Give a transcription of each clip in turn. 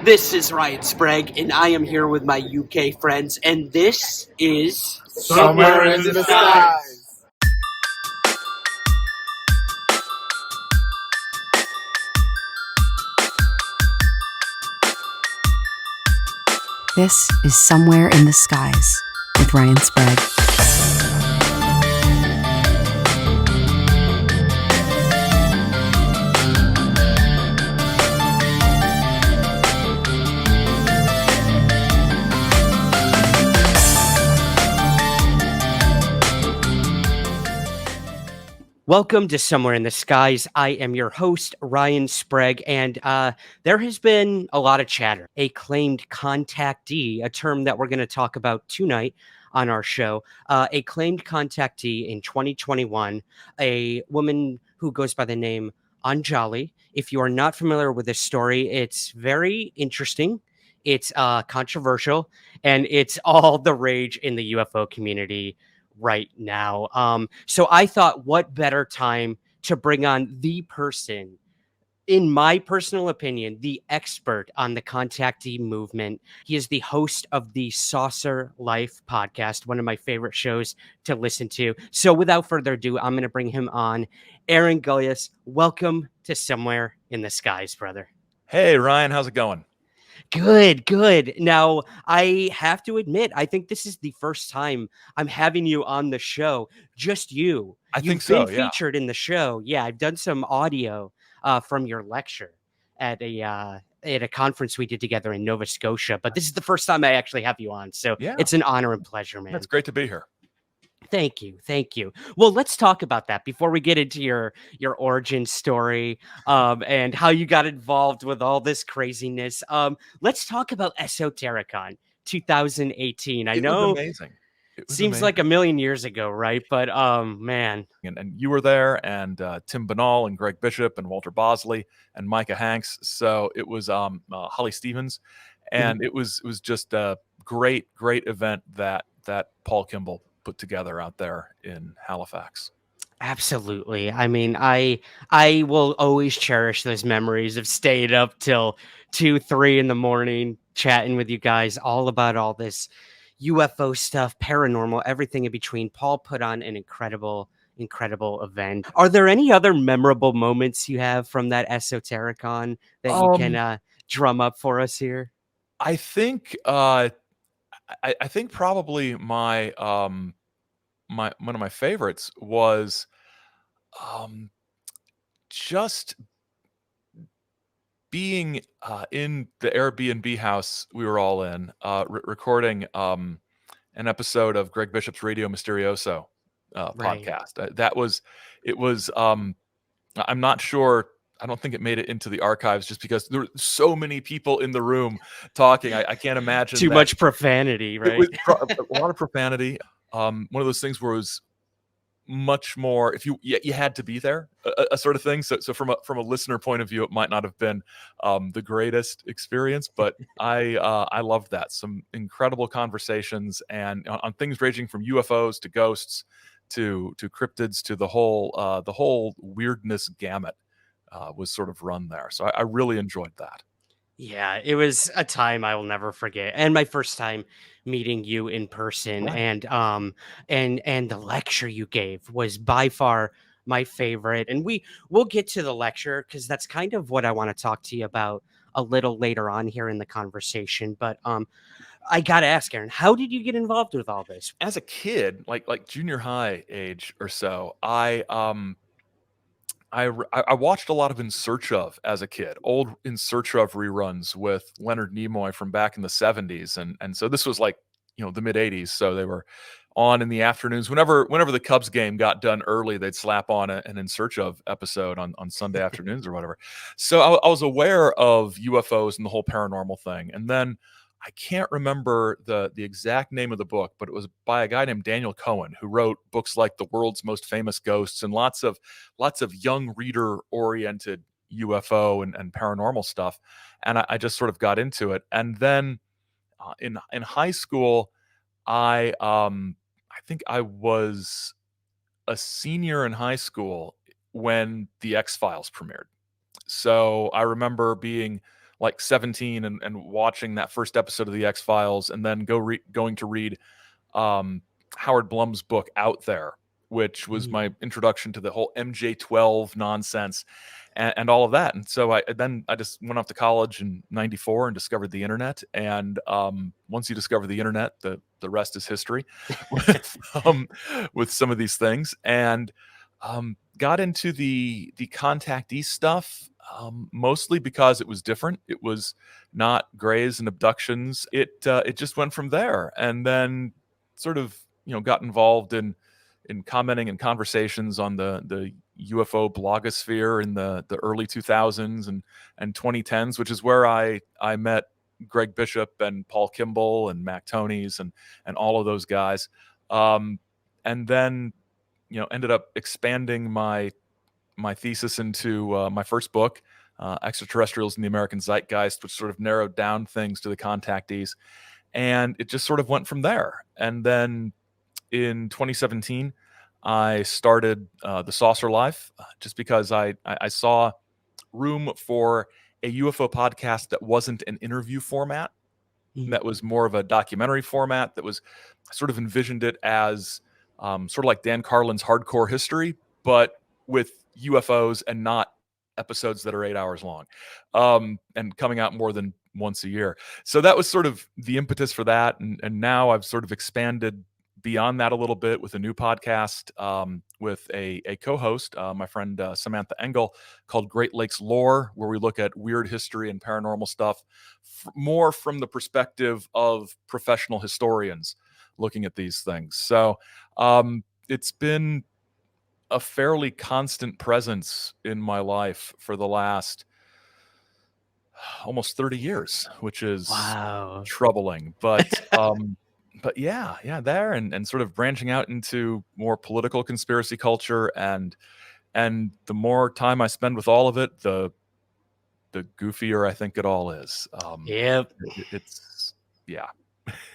This is Ryan Sprague, and I am here with my UK friends, and this is Somewhere in the Skies. This is Somewhere in the Skies with Ryan Sprague. Welcome to Somewhere in the Skies. I am your host, Ryan Sprague, and there has been a lot of chatter. A claimed contactee, a term that we're going to talk about tonight on our show, a claimed contactee in 2021, a woman who goes by the name Anjali. If you are not familiar with this story, it's very interesting. It's controversial, and it's all the rage in the UFO community right now. So I thought, what better time to bring on the person, in my personal opinion, the expert on the contactee movement. He is the host of the Saucer Life podcast, one of my favorite shows to listen to. So without further ado, I'm going to bring him on. Aaron Gulyas, welcome to Somewhere in the Skies, brother. Hey, Ryan, how's it going? Good. Now, I have to admit, I think this is the first time I'm having you on the show. Just you. I You've think so, been yeah. featured in the show. Yeah, I've done some audio from your lecture at a conference we did together in Nova Scotia. But this is the first time I actually have you on. So Yeah. It's an honor and pleasure, man. It's great to be here. Thank you. Well, let's talk about that before we get into your origin story and how you got involved with all this craziness. Let's talk about Esotericon 2018. I know was amazing. It was seems amazing. like a million years ago, right? But man. And you were there, and Tim Banal and Greg Bishop and Walter Bosley and Micah Hanks. So it was Holly Stevens, and it was just a great event that Paul Kimball put together out there in Halifax. Absolutely. I mean, I will always cherish those memories of staying up till 2, 3 in the morning chatting with you guys all about all this UFO stuff, paranormal, everything in between. Paul put on an incredible event. Are there any other memorable moments you have from that Esotericon that you can drum up for us here? I think I think probably my one of my favorites was just being in the Airbnb house we were all in, recording an episode of Greg Bishop's Radio Mysterioso Right. podcast. It was I'm not sure. I don't think it made it into the archives just because there were so many people in the room talking. I can't imagine Too much profanity, right? It was a lot of profanity. One of those things where it was much more if you had to be there, a sort of thing. So from a listener point of view, it might not have been the greatest experience, but I loved that. Some incredible conversations and on things ranging from UFOs to ghosts to cryptids to the whole weirdness gamut was sort of run there. So I really enjoyed that. Yeah, it was a time I will never forget, and my first time meeting you in person, Right. and the lecture you gave was by far my favorite. And we'll get to the lecture because that's kind of what I want to talk to you about a little later on here in the conversation. But I gotta ask, Aaron, how did you get involved with all this? As a kid, like junior high age or so, I watched a lot of In Search Of as a kid, old In Search Of reruns with Leonard Nimoy from back in the 70s. And so this was like, the mid 80s. So they were on in the afternoons. Whenever the Cubs game got done early, they'd slap on an In Search Of episode on Sunday afternoons or whatever. So I was aware of UFOs and the whole paranormal thing. And then I can't remember the exact name of the book, but it was by a guy named Daniel Cohen, who wrote books like The World's Most Famous Ghosts and lots of young reader oriented UFO and paranormal stuff. And I just sort of got into it. And then in high school, I think I was a senior in high school when the X-Files premiered. So I remember being like 17 and watching that first episode of the X-Files, and then going to read Howard Blum's book Out There, which was my introduction to the whole MJ12 nonsense and all of that. And so I just went off to college in '94 and discovered the internet. And once you discover the internet, the rest is history with some of these things. And got into the contactee stuff, mostly because it was different. It was not grays and abductions. It just went from there, and then sort of got involved in commenting and conversations on the UFO blogosphere in the early 2000s and 2010s, which is where I met Greg Bishop and Paul Kimball and Mac Tonys and all of those guys, and then ended up expanding my thesis into my first book, Extraterrestrials in the American Zeitgeist, which sort of narrowed down things to the contactees, and it just sort of went from there. And then in 2017, I started The Saucer Life, just because I saw room for a UFO podcast that wasn't an interview format, that was more of a documentary format, that was, I sort of envisioned it as sort of like Dan Carlin's Hardcore History, but with UFOs and not episodes that are 8 hours long, and coming out more than once a year. So that was sort of the impetus for that. And now I've sort of expanded beyond that a little bit with a new podcast with a co-host, my friend Samantha Engel, called Great Lakes Lore, where we look at weird history and paranormal stuff more from the perspective of professional historians looking at these things. So it's been a fairly constant presence in my life for the last almost 30 years, which is troubling. But yeah, there and sort of branching out into more political conspiracy culture, and the more time I spend with all of it, the goofier I think it all is. Yep. It's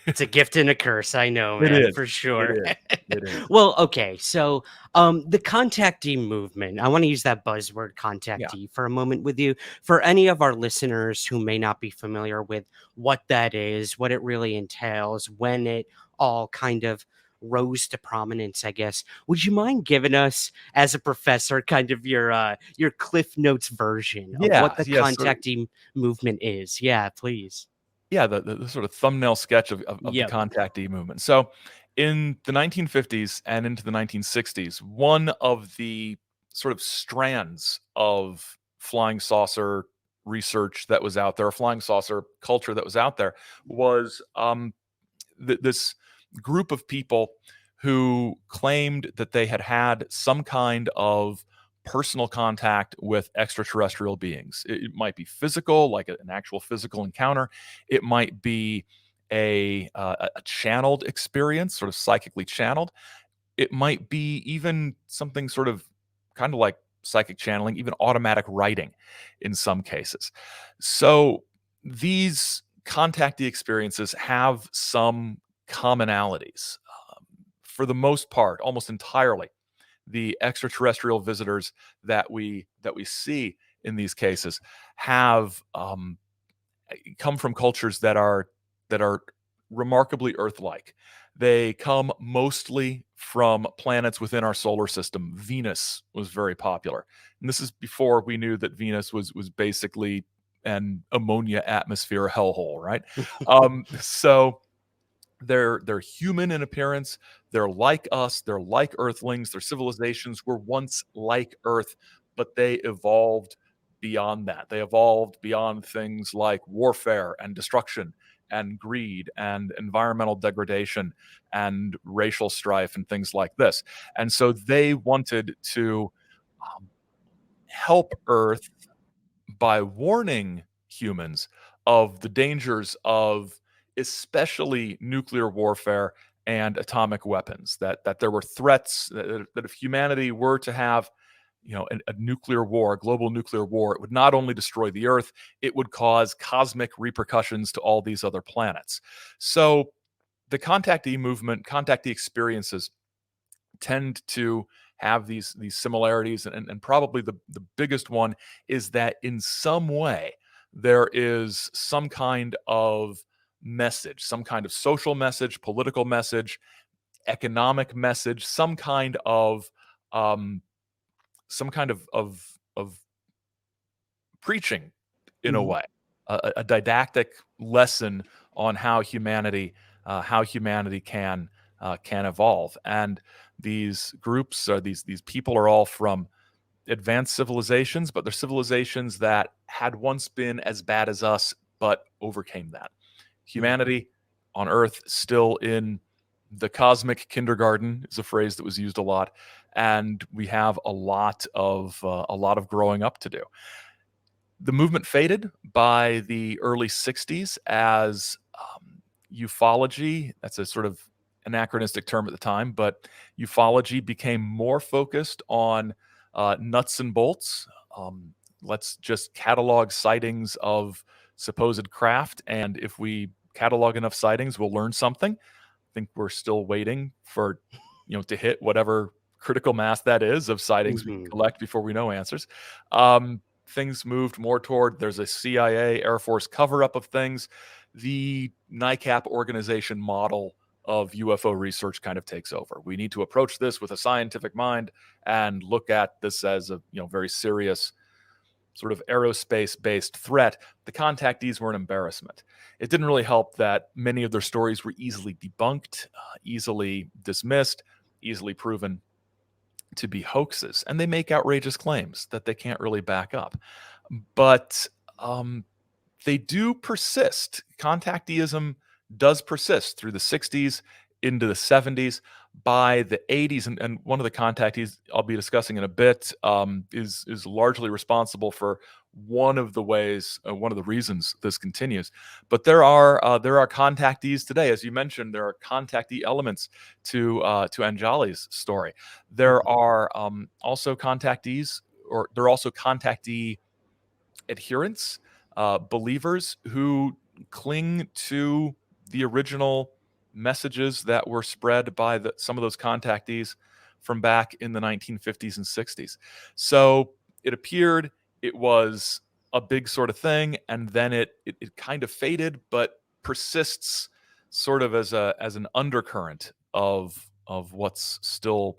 It's a gift and a curse, I know, It man, is. for sure. It is. Well, okay, so the contactee movement, I want to use that buzzword contactee for a moment with you. For any of our listeners who may not be familiar with what that is, what it really entails, when it all kind of rose to prominence, I guess, would you mind giving us, as a professor, kind of your Cliff Notes version of what the contactee movement is? Yeah, please. Yeah, the sort of thumbnail sketch of the contactee movement. So in the 1950s and into the 1960s, one of the sort of strands of flying saucer research that was out there, flying saucer culture that was out there, was this group of people who claimed that they had some kind of personal contact with extraterrestrial beings. It might be physical, like an actual physical encounter. It might be a channeled experience, sort of psychically channeled. It might be even something sort of kind of like psychic channeling, even automatic writing in some cases. So these contactee experiences have some commonalities. For the most part, almost entirely, the extraterrestrial visitors that we see in these cases have come from cultures that are remarkably Earth-like. They come mostly from planets within our solar system. Venus was very popular, and this is before we knew that Venus was basically an ammonia atmosphere hellhole, right? So they're human in appearance. They're like us. They're like Earthlings. Their civilizations were once like Earth, but they evolved beyond that. They evolved beyond things like warfare and destruction and greed and environmental degradation and racial strife and things like this. And so they wanted to help Earth by warning humans of the dangers of especially nuclear warfare and atomic weapons, that there were threats, that if humanity were to have a nuclear war, a global nuclear war, it would not only destroy the Earth, it would cause cosmic repercussions to all these other planets. So the contactee movement, contactee experiences tend to have these similarities, and probably the biggest one is that in some way there is some kind of message, some kind of social message, political message, economic message, some kind of preaching in a way, a didactic lesson on how humanity can evolve. And these groups, these people, are all from advanced civilizations, but they're civilizations that had once been as bad as us, but overcame that. Humanity on Earth still in the cosmic kindergarten is a phrase that was used a lot, and we have a lot of growing up to do. The movement faded by the early 60s as ufology, that's a sort of anachronistic term at the time, but ufology became more focused on nuts and bolts. Let's just catalog sightings of supposed craft, and if we catalog enough sightings, we'll learn something. I think we're still waiting for, to hit whatever critical mass that is of sightings we can collect before we know answers. Things moved more toward, there's a CIA, Air Force cover-up of things. The NICAP organization model of UFO research kind of takes over. We need to approach this with a scientific mind and look at this as a very serious sort of aerospace-based threat. The contactees were an embarrassment. It didn't really help that many of their stories were easily debunked, easily dismissed, easily proven to be hoaxes, and they make outrageous claims that they can't really back up. But they do persist. Contacteeism does persist through the 60s into the 70s. By the 80s, and one of the contactees I'll be discussing in a bit is largely responsible for one of the reasons this continues. But there are contactees today, as you mentioned. There are contactee elements to Anjali's story. There are also contactees, or there are also contactee adherents, believers who cling to the original messages that were spread by some of those contactees from back in the 1950s and 60s. So it appeared it was a big sort of thing, and then it kind of faded, but persists sort of as an undercurrent of what's still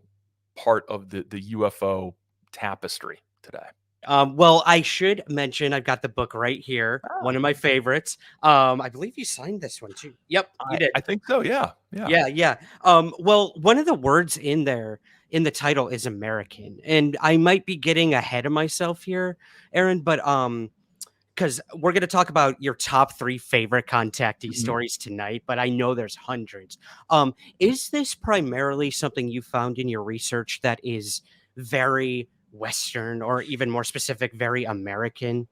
part of the UFO tapestry today. Well, I should mention I've got the book right here, one of my favorites. I believe you signed this one too. Yep, you did. I think so. Yeah. Yeah. Well, one of the words in there in the title is American, and I might be getting ahead of myself here, Aaron, but because we're going to talk about your top 3 favorite contactee stories tonight, but I know there's hundreds. Is this primarily something you found in your research that is very Western, or even more specific, very American?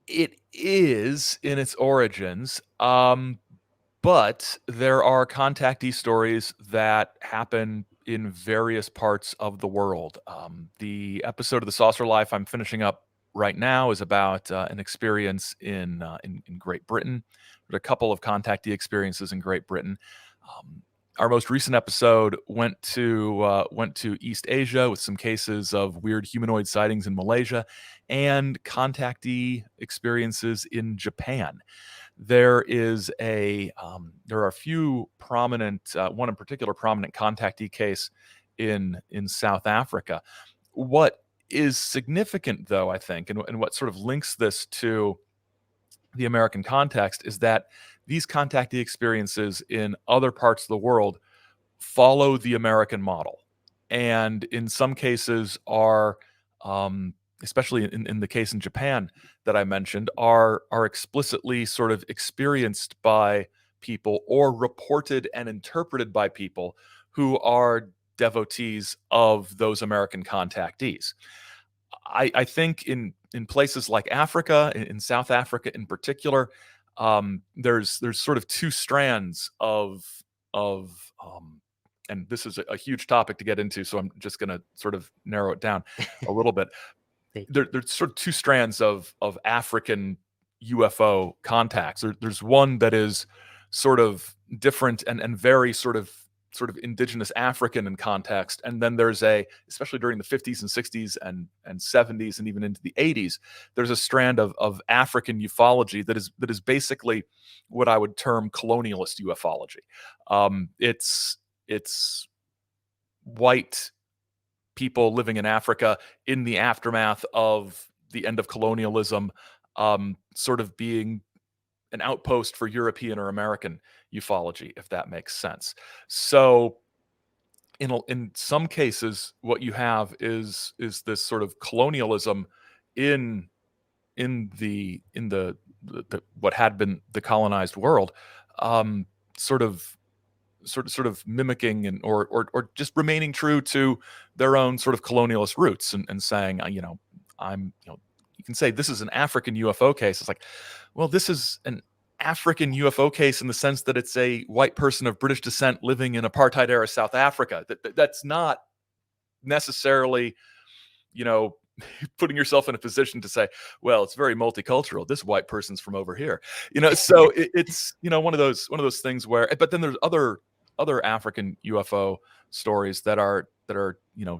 It is in its origins, but there are contactee stories that happen in various parts of the world. The episode of The Saucer Life I'm finishing up right now is about an experience in Great Britain. There's a couple of contactee experiences in Great Britain. Our most recent episode went to East Asia with some cases of weird humanoid sightings in Malaysia and contactee experiences in Japan. There are a few prominent, one in particular prominent contactee case in South Africa. What is significant, though, I think, and what sort of links this to the American context, is that these contactee experiences in other parts of the world follow the American model, and in some cases are, especially in the case in Japan that I mentioned, are explicitly sort of experienced by people or reported and interpreted by people who are devotees of those American contactees. I think in places like Africa, in South Africa in particular, there's sort of 2 strands of and this is a huge topic to get into, so I'm just going to sort of narrow it down a little bit. There's sort of 2 strands of African UFO contacts. There's one that is sort of different and very sort of sort of indigenous African in context, and then there's especially during the 50s and 60s and 70s and even into the 80s, there's a strand of African ufology that is basically what I would term colonialist ufology. It's white people living in Africa in the aftermath of the end of colonialism, sort of being an outpost for European or American ufology, if that makes sense. So in some cases, what you have is this sort of colonialism in the what had been the colonized world, sort of mimicking or just remaining true to their own sort of colonialist roots and saying, you can say this is an African UFO case. It's like, well, this is an African UFO case in the sense that it's a white person of British descent living in apartheid era South Africa. That's not necessarily, putting yourself in a position to say, well, it's very multicultural. This white person's from over here, so it's, one of those things where, but then there's other African UFO stories that are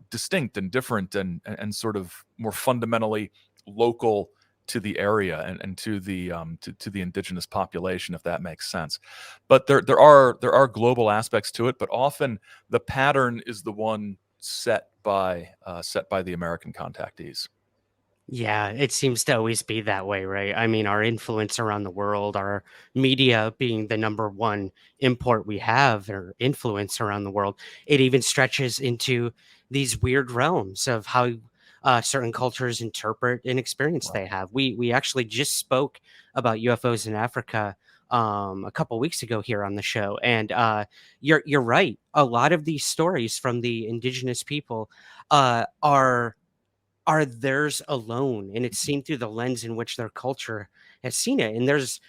distinct and different and sort of more fundamentally local to the area and to the indigenous population, if that makes sense. But there are global aspects to it, but often the pattern is the one set by the American contactees. Yeah, it seems to always be that way, right? I mean, our influence around the world, our media being the number one import we have or influence around the world, it even stretches into these weird realms of how certain cultures interpret an experience they have. We actually just spoke about UFOs in Africa a couple weeks ago here on the show, and you're right. A lot of these stories from the indigenous people are theirs alone, and it's seen through the lens in which their culture has seen it. And there's,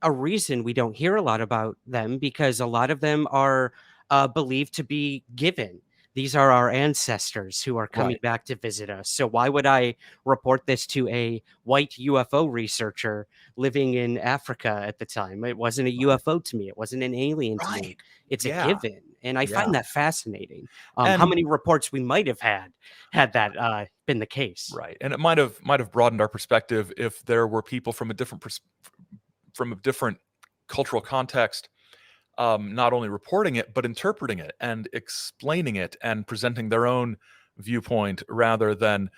a reason we don't hear a lot about them, because a lot of them are believed to be given. These are our ancestors who are coming Right. back to visit us. So why would I report this to a white UFO researcher living in Africa at the time? It wasn't a UFO to me. It wasn't an alien to me. Right. It's a Yeah. given. And I Yeah. find that fascinating. How And many reports we might have had that been the case. right. And it might have broadened our perspective if there were people from a different cultural context, not only reporting it, but interpreting it and explaining it and presenting their own viewpoint rather than,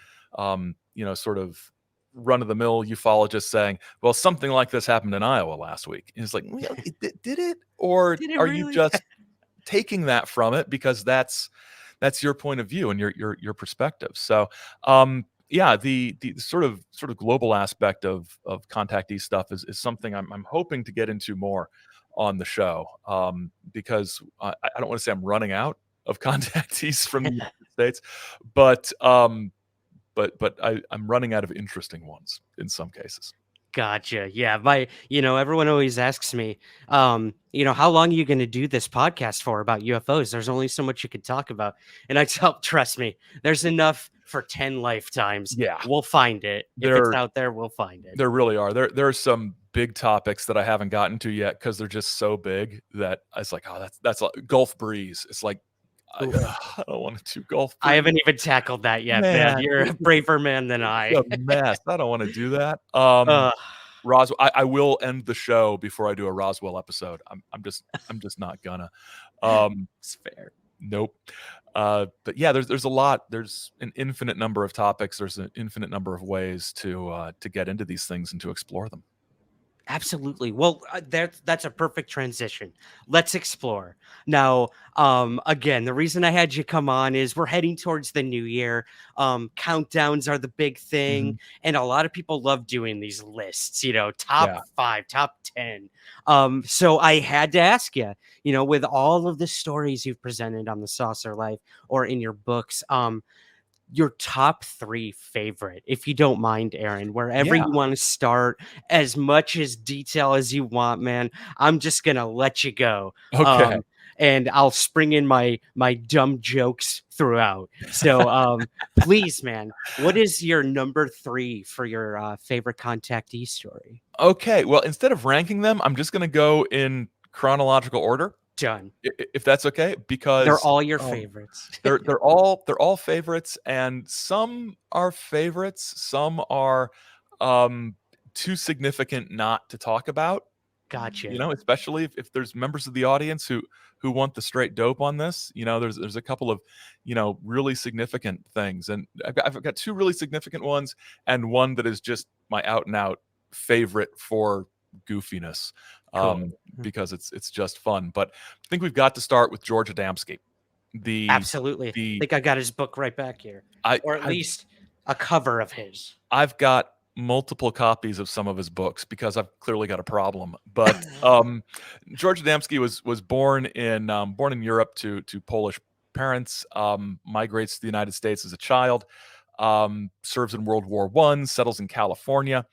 sort of run-of-the-mill ufologists saying, well, something like this happened in Iowa last week. And it's like, well, did it? Or Did it are you really? just taking that from it because that's your point of view and your perspective? So, the sort of global aspect of contactee stuff is something I'm hoping to get into more on the show, because I don't want to say I'm running out of contactees from the United States, but I'm running out of interesting ones in some cases. Gotcha. Yeah. Everyone always asks me, how long are you going to do this podcast for about UFOs? There's only so much you can talk about. And I tell, trust me, there's enough for 10 lifetimes. Yeah. We'll find it. If it's out there, we'll find it. There really are. There are some big topics that I haven't gotten to yet because they're just so big that it's like, oh, that's like Gulf breeze. It's like, I don't want to do Gulf breeze. I haven't even tackled that yet, man. You're a braver man than I. It's a mess. I don't want to do that. Roswell. I will end the show before I do a Roswell episode. I'm just not gonna. It's fair. Nope. But yeah, there's a lot. There's an infinite number of topics. There's an infinite number of ways to get into these things and to explore them. Absolutely. Well, that's a perfect transition. Let's explore. Now, again, the reason I had you come on is we're heading towards the new year. Countdowns are the big thing, and a lot of people love doing these lists, top 5, top 10. So I had to ask you, with all of the stories you've presented on the Saucer Life or in your books, your top 3 favorite, if you don't mind, Aaron, wherever you want to start, as much as detail as you want, man. I'm just going to let you go. Okay. And I'll spring in my dumb jokes throughout. So please, man, what is your number 3 for your favorite contactee story? Okay. Well, instead of ranking them, I'm just going to go in chronological order. Done. if that's okay, because They're all your favorites. they're all favorites, and some are favorites, some are too significant not to talk about. Gotcha. Especially if there's members of the audience who want the straight dope on this. There's a couple of really significant things, and I've got two really significant ones, and one that is just my out and out favorite for goofiness, Cool. because it's just fun. But I think we've got to start with George Adamski. Absolutely. I think I got his book right back here, or at least a cover of his. I've got multiple copies of some of his books because I've clearly got a problem. But George Adamski was born in Europe to Polish parents, migrates to the United States as a child, serves in World War I, settles in California,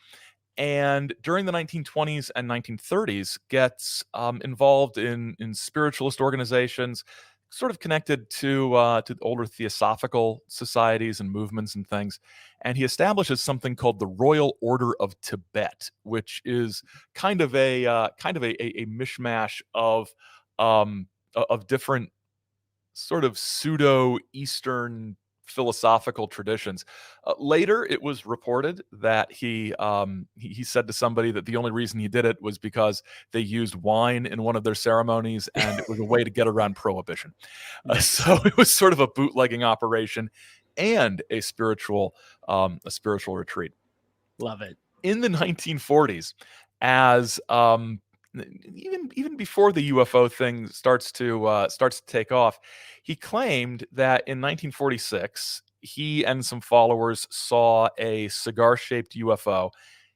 and during the 1920s and 1930s gets involved in spiritualist organizations, sort of connected to older theosophical societies and movements and things. And he establishes something called the Royal Order of Tibet, which is kind of a mishmash of different sort of pseudo Eastern philosophical traditions. Later, it was reported that he said to somebody that the only reason he did it was because they used wine in one of their ceremonies, and it was a way to get around prohibition. So it was sort of a bootlegging operation and a spiritual retreat. Love it. In the 1940s, as even before the UFO thing starts to take off, he claimed that in 1946 he and some followers saw a cigar-shaped UFO.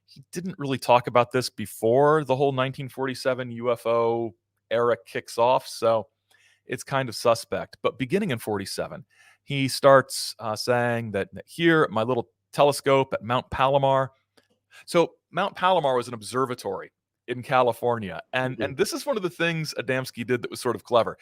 He didn't really talk about this before the whole 1947 UFO era kicks off, so it's kind of suspect. But beginning in 47, he starts saying that here at my little telescope at Mount Palomar. So Mount Palomar was an observatory in California. And this is one of the things Adamski did that was sort of clever.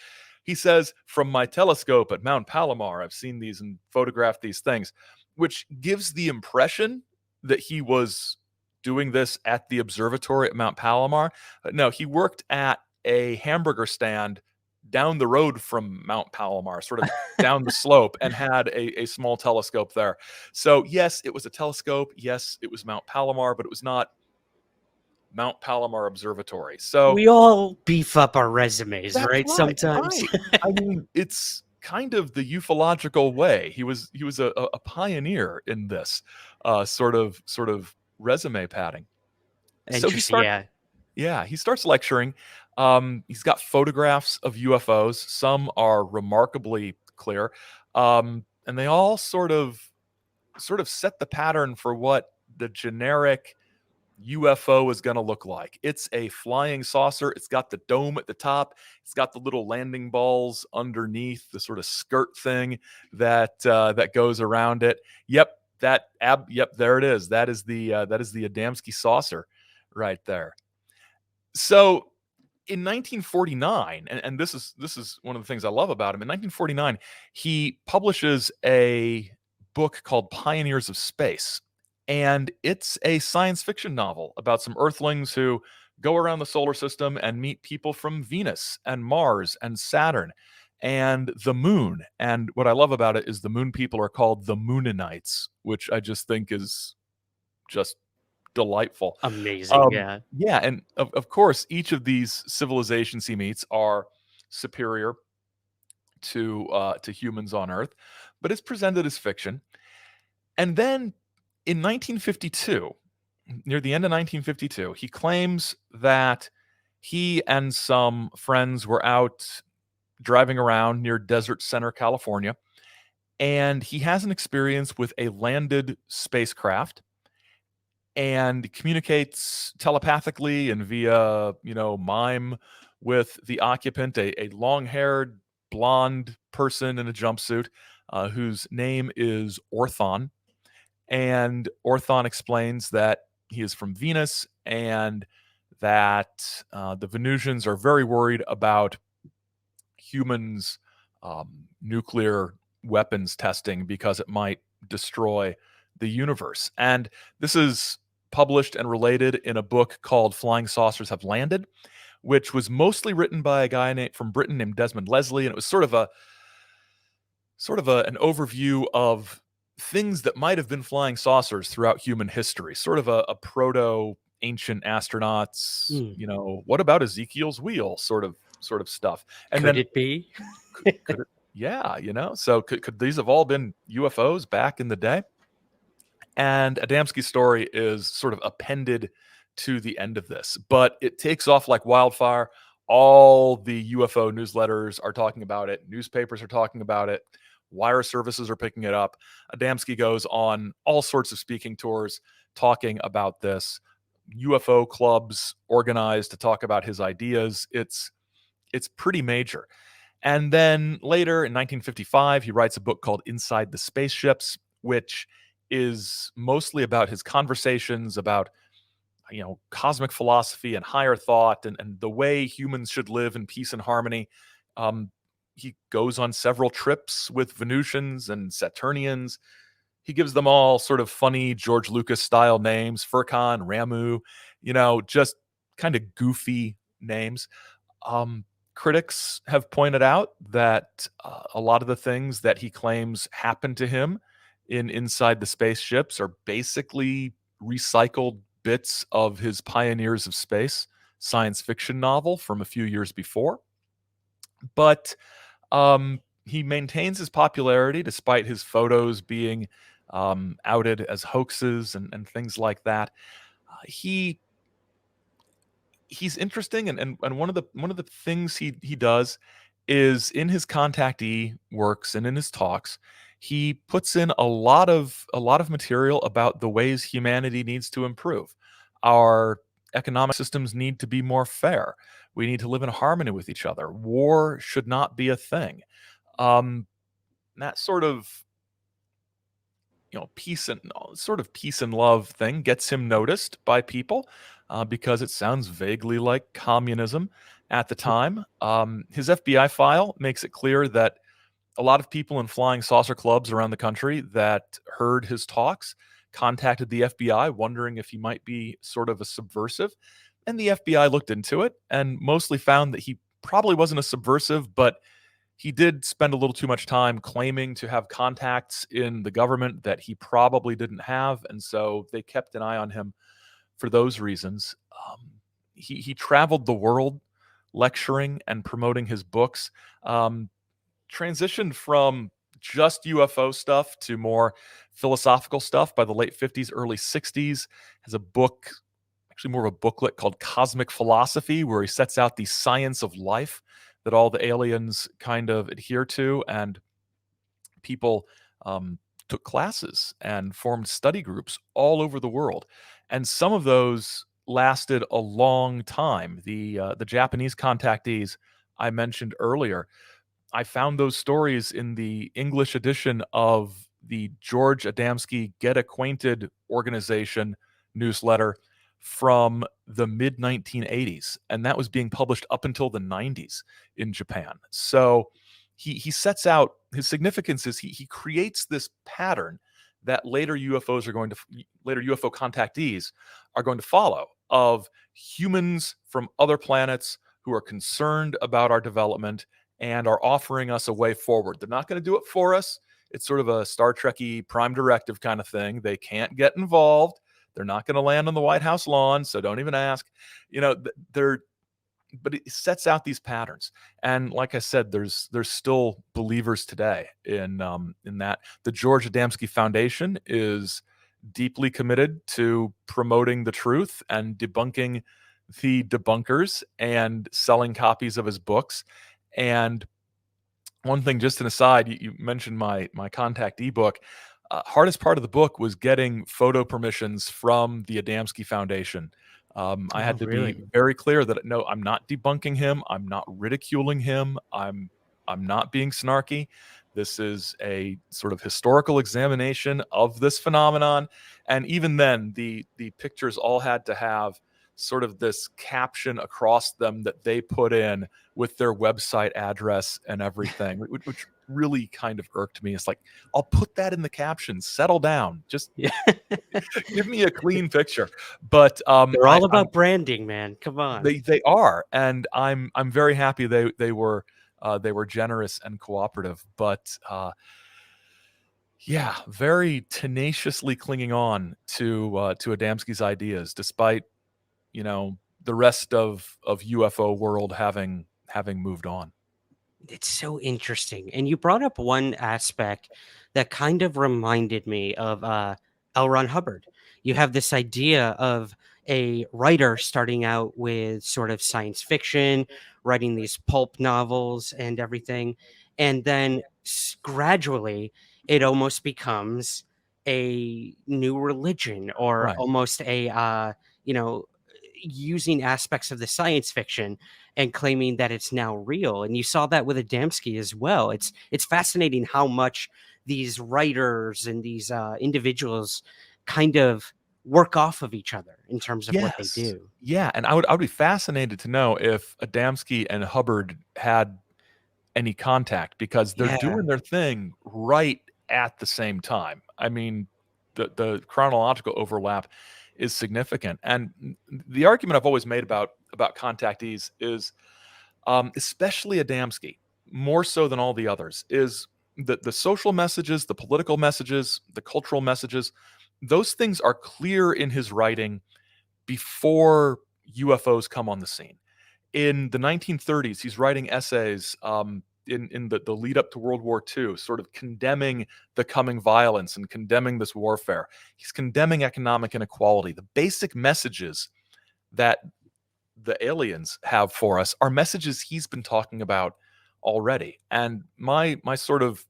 He says, from my telescope at Mount Palomar, I've seen these and photographed these things, which gives the impression that he was doing this at the observatory at Mount Palomar. No, he worked at a hamburger stand down the road from Mount Palomar, sort of down the slope, and had a small telescope there. So yes, it was a telescope. Yes, it was Mount Palomar, but it was not Mount Palomar Observatory. So we all beef up our resumes, right? Sometimes. Right. I mean, it's kind of the ufological way. He was a pioneer in this sort of resume padding. So he starts lecturing. He's got photographs of UFOs. Some are remarkably clear, and they all sort of set the pattern for what the generic UFO is going to look like. It's a flying saucer. It's got the dome at the top. It's got the little landing balls underneath, the sort of skirt thing that goes around it. Yep, there it is. That is the Adamski saucer right there. So in 1949, and this is one of the things I love about him. In 1949, he publishes a book called Pioneers of Space. And it's a science fiction novel about some Earthlings who go around the solar system and meet people from Venus and Mars and Saturn and the moon. And what I love about it is the moon people are called the Mooninites, which I just think is just delightful. Amazing, yeah. Yeah, and of course, each of these civilizations he meets are superior to humans on Earth, but it's presented as fiction. And then in 1952, near the end of 1952, he claims that he and some friends were out driving around near Desert Center, California, and he has an experience with a landed spacecraft and communicates telepathically and via, mime with the occupant, a long-haired, blonde person in a jumpsuit whose name is Orthon. And Orthon explains that he is from Venus and that the Venusians are very worried about humans' nuclear weapons testing because it might destroy the universe. And this is published and related in a book called Flying Saucers Have Landed, which was mostly written by a guy from Britain named Desmond Leslie, and it was sort of an overview of things that might have been flying saucers throughout human history, sort of a proto ancient astronauts, what about Ezekiel's wheel sort of stuff. And Could then it be? could it, yeah, so could these have all been UFOs back in the day? And Adamski's story is sort of appended to the end of this, but it takes off like wildfire. All the UFO newsletters are talking about it. Newspapers are talking about it. Wire services are picking it up. Adamski goes on all sorts of speaking tours talking about this. UFO clubs organized to talk about his ideas. It's pretty major. And then later in 1955, he writes a book called Inside the Spaceships, which is mostly about his conversations about cosmic philosophy and higher thought and the way humans should live in peace and harmony. He goes on several trips with Venusians and Saturnians. He gives them all sort of funny George Lucas style names, Furkan, Ramu, just kind of goofy names. Critics have pointed out that a lot of the things that he claims happened to him inside the spaceships are basically recycled bits of his Pioneers of Space science fiction novel from a few years before. But he maintains his popularity despite his photos being outed as hoaxes and things like that. He's interesting, and one of the things he does is in his contactee works and in his talks, he puts in a lot of material about the ways humanity needs to improve. Our economic systems need to be more fair. We need to live in harmony with each other. War should not be a thing. That sort of peace and love thing gets him noticed by people because it sounds vaguely like communism at the time. His FBI file makes it clear that a lot of people in flying saucer clubs around the country that heard his talks contacted the FBI wondering if he might be sort of a subversive. And the FBI looked into it and mostly found that he probably wasn't a subversive, but he did spend a little too much time claiming to have contacts in the government that he probably didn't have. And so they kept an eye on him for those reasons. He traveled the world lecturing and promoting his books, transitioned from just UFO stuff to more philosophical stuff by the late 50s, early 60s. Has a book, actually more of a booklet called Cosmic Philosophy, where he sets out the science of life that all the aliens kind of adhere to, and people took classes and formed study groups all over the world. And some of those lasted a long time. The Japanese contactees I mentioned earlier, I found those stories in the English edition of the George Adamski Get Acquainted organization newsletter from the mid 1980s, and that was being published up until the 90s in Japan. So he sets out his significance is he creates this pattern that later UFO contactees are going to follow, of humans from other planets who are concerned about our development and are offering us a way forward. They're not going to do it for us. It's sort of a Star Trek-y prime directive kind of thing. They can't get involved. They're not going to land on the White House lawn, so don't even ask. But it sets out these patterns, and like I said, there's still believers today in that. The George Adamski Foundation is deeply committed to promoting the truth and debunking the debunkers and selling copies of his books. And one thing, just an aside, you mentioned my contactee book. Hardest part of the book was getting photo permissions from the Adamski Foundation. I had to be very clear that no, I'm not debunking him. I'm not ridiculing him. I'm not being snarky. This is a sort of historical examination of this phenomenon. And even then, the pictures all had to have sort of this caption across them that they put in with their website address and everything, which really kind of irked me. It's like, I'll put that in the caption. Settle down. Just Yeah. give me a clean picture. But They're all about branding, man. Come on. they are, and I'm very happy they were generous and cooperative. But yeah, very tenaciously clinging on to Adamski's ideas, despite the rest of UFO world having moved on. It's so interesting. And you brought up one aspect that kind of reminded me of L. Ron Hubbard. You have this idea of a writer starting out with sort of science fiction, writing these pulp novels and everything. And then gradually it almost becomes a new religion or Right. almost a, using aspects of the science fiction and claiming that it's now real. And you saw that with Adamski as well. It's fascinating how much these writers and these individuals kind of work off of each other in terms of what they do. Yeah, and I would be fascinated to know if Adamski and Hubbard had any contact, because they're doing their thing right at the same time. I mean, the chronological overlap is significant. And the argument I've always made about contactees is, especially Adamski, more so than all the others, is that the social messages, the political messages, the cultural messages, those things are clear in his writing before UFOs come on the scene. In the 1930s, he's writing essays in the lead up to World War II, sort of condemning the coming violence and condemning this warfare. He's condemning economic inequality. The basic messages that the aliens have for us are messages he's been talking about already. And my sort of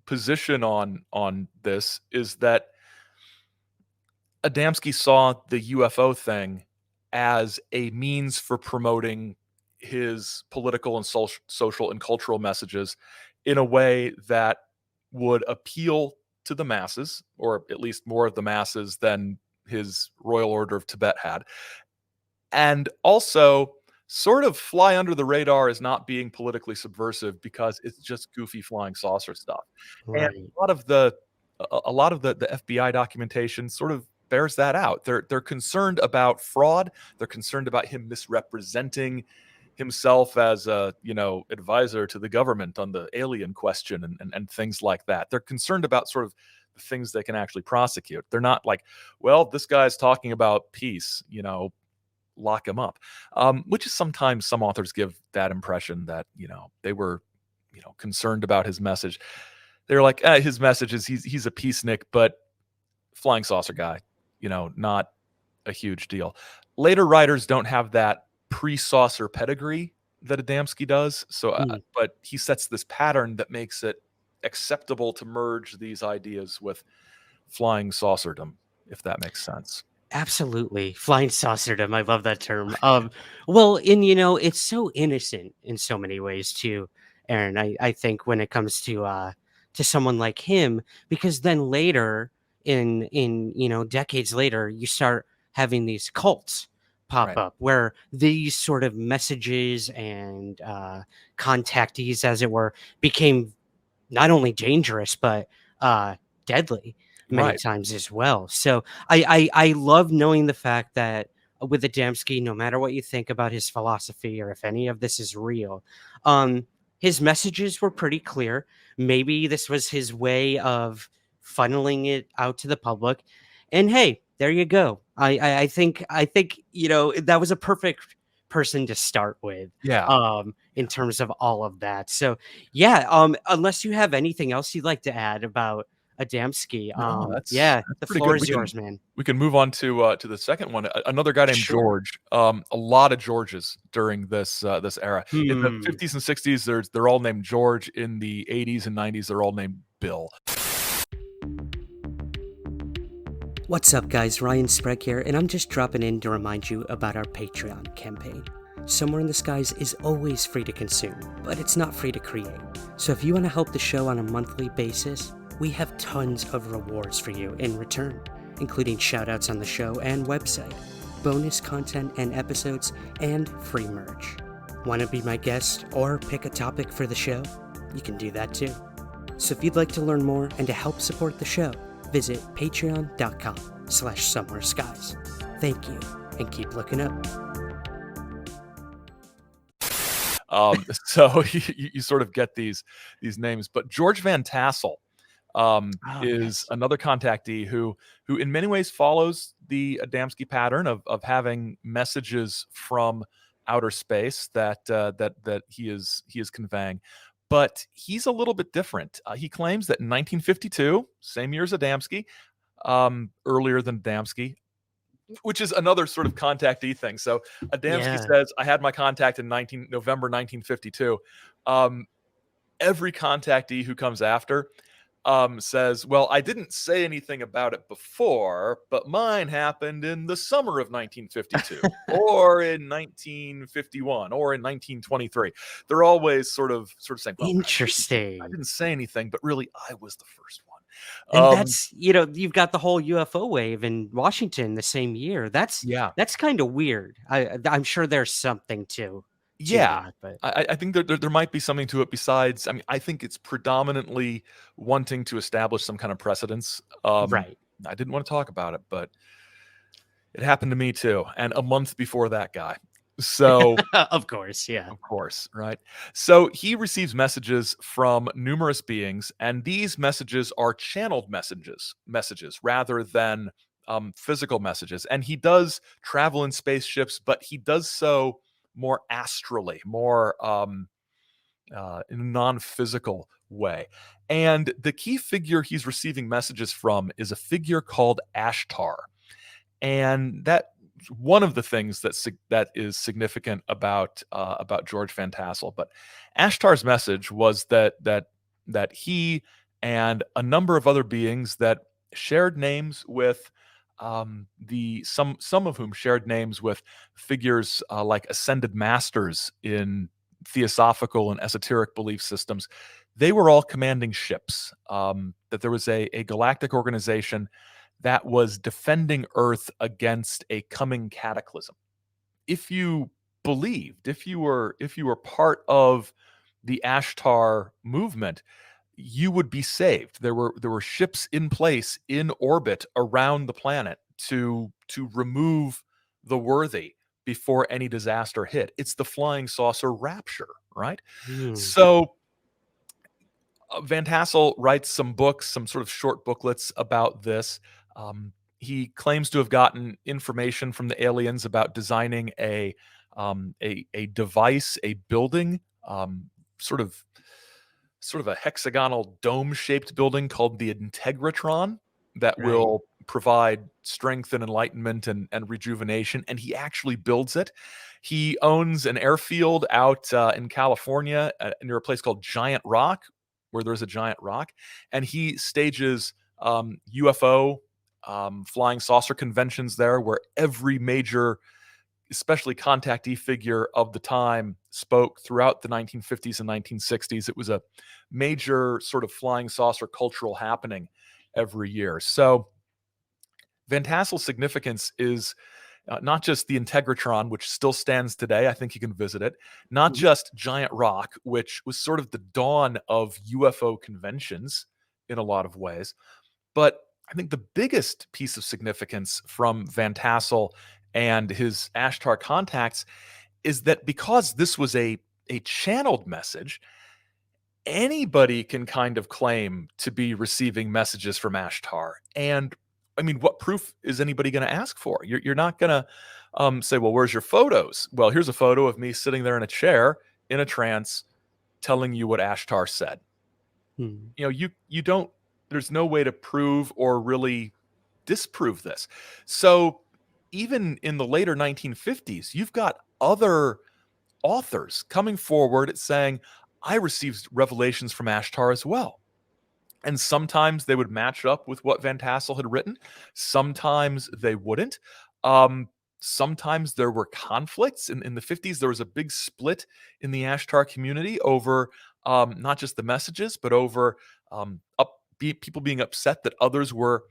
position on this is that Adamski saw the UFO thing as a means for promoting his political and social and cultural messages in a way that would appeal to the masses, or at least more of the masses than his Royal Order of Tibet had, and also sort of fly under the radar as not being politically subversive because it's just goofy flying saucer stuff. Right. And a lot of the FBI documentation sort of bears that out. They're concerned about fraud. They're concerned about him misrepresenting himself as a advisor to the government on the alien question and things like that. They're concerned about sort of the things they can actually prosecute. They're not like, well, this guy's talking about peace, lock him up. Which is sometimes some authors give that impression that they were concerned about his message. They're like, his message is he's a peacenik, but flying saucer guy, not a huge deal. Later writers don't have that pre-saucer pedigree that Adamski does. So, but he sets this pattern that makes it acceptable to merge these ideas with flying saucerdom, if that makes sense. Absolutely. Flying saucerdom. I love that term. Well, and it's so innocent in so many ways too, Aaron. I think when it comes to someone like him, because then later in decades later, you start having these cults pop up where these sort of messages and contactees, as it were, became not only dangerous but deadly many times as well. So I love knowing the fact that with Adamski, no matter what you think about his philosophy or if any of this is real, his messages were pretty clear. Maybe this was his way of funneling it out to the public. And hey, there you go. I think that was a perfect person to start with. In terms of all of that. So unless you have anything else you'd like to add about Adamski, that's the floor is yours, man. We can move on to the second one. Another guy named George. A lot of Georges during this era. In the 50s and 60s, they're all named George. In the 80s and 90s, they're all named Bill. What's up, guys? Ryan Sprague here, and I'm just dropping in to remind you about our Patreon campaign. Somewhere in the Skies is always free to consume, but it's not free to create. So if you want to help the show on a monthly basis, we have tons of rewards for you in return, including shoutouts on the show and website, bonus content and episodes, and free merch. Want to be my guest or pick a topic for the show? you can do that too. So if you'd like to learn more and to help support the show, visit patreon.com/somewhereskies. Thank you, and keep looking up. So you sort of get these names, but George Van Tassel is another contactee who in many ways follows the Adamski pattern of having messages from outer space that he is conveying. But he's a little bit different. He claims that in 1952, same year as Adamski, earlier than Adamski, which is another sort of contactee thing. So Adamski says, I had my contact in November 1952. Every contactee who comes after says, well, I didn't say anything about it before, but mine happened in the summer of 1952 or in 1951 or in 1923. They're always sort of saying, well, Interesting. I didn't say anything, but really I was the first one. And that's, you've got the whole UFO wave in Washington the same year. That's kind of weird. I'm sure there's something to that, but I think there might be something to it besides, I mean, I think it's predominantly wanting to establish some kind of precedence. Right. I didn't want to talk about it, but it happened to me too. And a month before that guy. So of course, right? So he receives messages from numerous beings, and these messages are channeled messages rather than physical messages. And he does travel in spaceships, but he does so more astrally, more in a non-physical way. And the key figure he's receiving messages from is a figure called Ashtar. And that one of the things that is significant about George Van Tassel. But Ashtar's message was that he and a number of other beings that shared names with some of whom shared names with figures like ascended masters in theosophical and esoteric belief systems. They were all commanding ships. That there was a galactic organization that was defending Earth against a coming cataclysm. If you believed, if you were part of the Ashtar movement, you would be saved. There were ships in place in orbit around the planet to remove the worthy before any disaster hit. It's the flying saucer Rapture, right? So Van Tassel writes some books, some sort of short booklets about this. He claims to have gotten information from the aliens about designing a device, a building, sort of a hexagonal dome-shaped building called the Integratron that will provide strength and enlightenment and rejuvenation. And he actually builds it. He owns an airfield out in California near a place called Giant Rock, where there's a giant rock. And he stages UFO flying saucer conventions there, where every major, especially contactee figure of the time, spoke throughout the 1950s and 1960s. It was a major sort of flying saucer cultural happening every year. So Van Tassel's significance is not just the Integratron, which still stands today. I think you can visit it. Not just Giant Rock, which was sort of the dawn of UFO conventions in a lot of ways. But I think the biggest piece of significance from Van Tassel and his Ashtar contacts is that because this was a channeled message, anybody can kind of claim to be receiving messages from Ashtar. And I mean, what proof is anybody going to ask for? You're not going to say, well, where's your photos? Well, here's a photo of me sitting there in a chair in a trance telling you what Ashtar said. You know, you don't, there's no way to prove or really disprove this. So even in the later 1950s, you've got other authors coming forward saying, I received revelations from Ashtar as well. And sometimes they would match up with what Van Tassel had written. Sometimes they wouldn't. Sometimes there were conflicts. In the 50s, there was a big split in the Ashtar community over not just the messages, but over people being upset that others were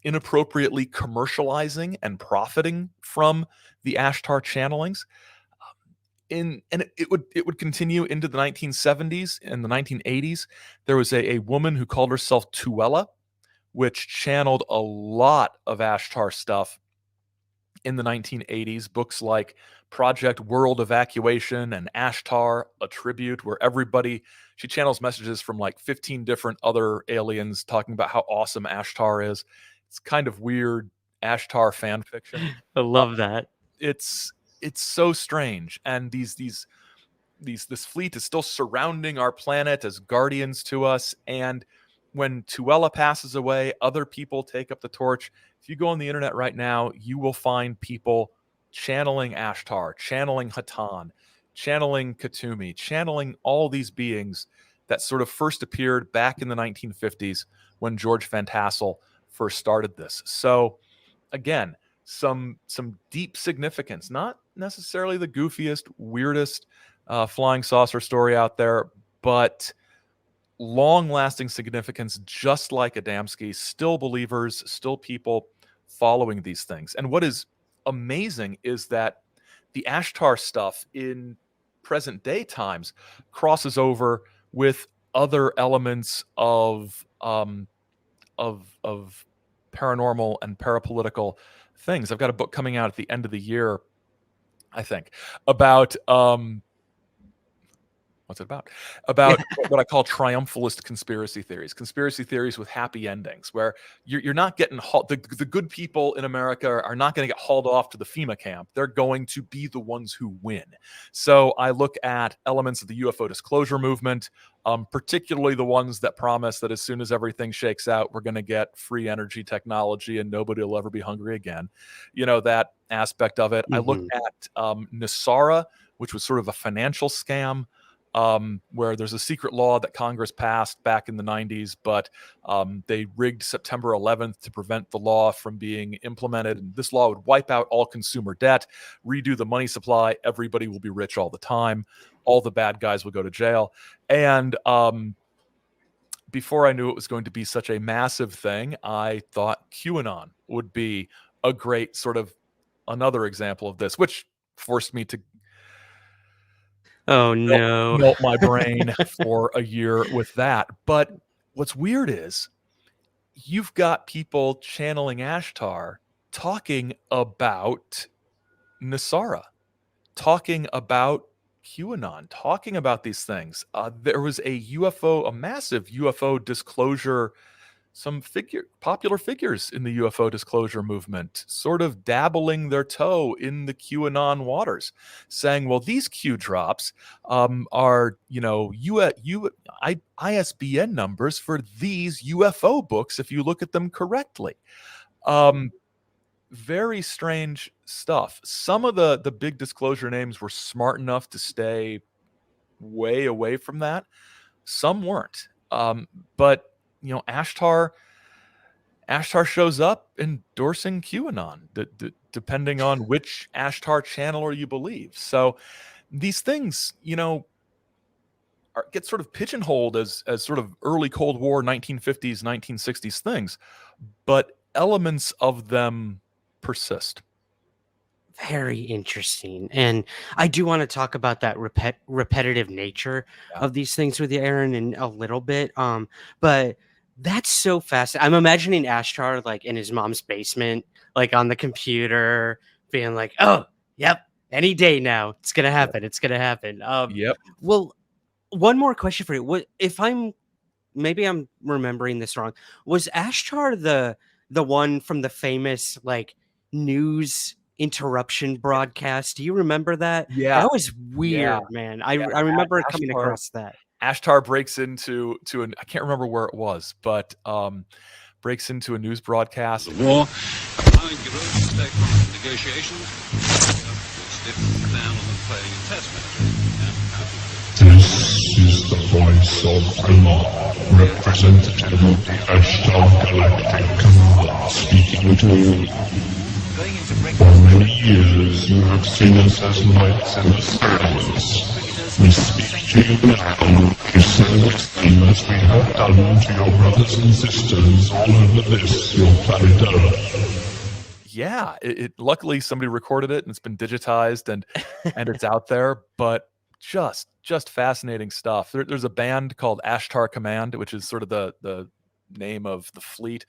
inappropriately commercializing and profiting from the Ashtar channelings. it would continue into the 1970s and the 1980s. There was a woman who called herself Tuella, which channeled a lot of Ashtar stuff in the 1980s. Books like Project World Evacuation and Ashtar, A Tribute, where she channels messages from like 15 different other aliens talking about how awesome Ashtar is. It's kind of weird Ashtar fan fiction. I love that. It's so strange, and this fleet is still surrounding our planet as guardians to us. And when Tuella passes away, other people take up the torch. If you go on the internet right now, you will find people channeling Ashtar, channeling Hatan, channeling Katumi, channeling all these beings that sort of first appeared back in the 1950s when George Van Tassel first started this. So again, some deep significance, not necessarily the goofiest, weirdest flying saucer story out there, but long-lasting significance, just like Adamski. Still believers, still people following these things. And what is amazing is that the Ashtar stuff in present day times crosses over with other elements of paranormal and parapolitical things. I've got a book coming out at the end of the year, I think, about what's it about? About what I call triumphalist conspiracy theories with happy endings, where you're not getting the good people in America are not going to get hauled off to the FEMA camp. They're going to be the ones who win. So I look at elements of the UFO disclosure movement, particularly the ones that promise that as soon as everything shakes out, we're going to get free energy technology and nobody will ever be hungry again. You know, that aspect of it. I look at Nasara, which was sort of a financial scam, where there's a secret law that Congress passed back in the 90s, but they rigged September 11th to prevent the law from being implemented. And this law would wipe out all consumer debt, redo the money supply. Everybody will be rich all the time. All the bad guys will go to jail. And before I knew it was going to be such a massive thing, I thought QAnon would be a great sort of another example of this, which forced me to melt my brain for a year with that. But what's weird is you've got people channeling Ashtar talking about Nasara, talking about QAnon, talking about these things. There was a massive UFO disclosure, some popular figures in the UFO disclosure movement sort of dabbling their toe in the QAnon waters, saying, well, these Q drops are, ISBN numbers for these UFO books if you look at them correctly. Very strange stuff. Some of the big disclosure names were smart enough to stay way away from that. Some weren't. But Ashtar shows up endorsing QAnon, depending on which Ashtar channeler you believe. So these things, get sort of pigeonholed as sort of early Cold War, 1950s, 1960s things, but elements of them persist. Very interesting. And I do want to talk about that repetitive nature of these things with you, Aaron, in a little bit. But that's so fascinating. I'm imagining Ashtar like in his mom's basement, like on the computer, being like, oh, yep, any day now. It's going to happen. It's going to happen. Yep. Well, one more question for you. Maybe I'm remembering this wrong. Was Ashtar the one from the famous like news interruption broadcast? Do you remember that? Yeah. That was weird, man. I remember coming across that. Ashtar breaks into I can't remember where it was, but breaks into a news broadcast. The war, allowing Gibraltar to take negotiations, stiff down on them playing a test match. This is the voice of Allah, representative of the Ashtar Galactic Command, speaking to you. For many years you have seen us as lights in the stars. We speak to you now, to send the same as we have done to your brothers and sisters all over this, your planet Earth. Yeah, luckily somebody recorded it and it's been digitized and it's out there, but just fascinating stuff. There's a band called Ashtar Command, which is sort of the name of the fleet.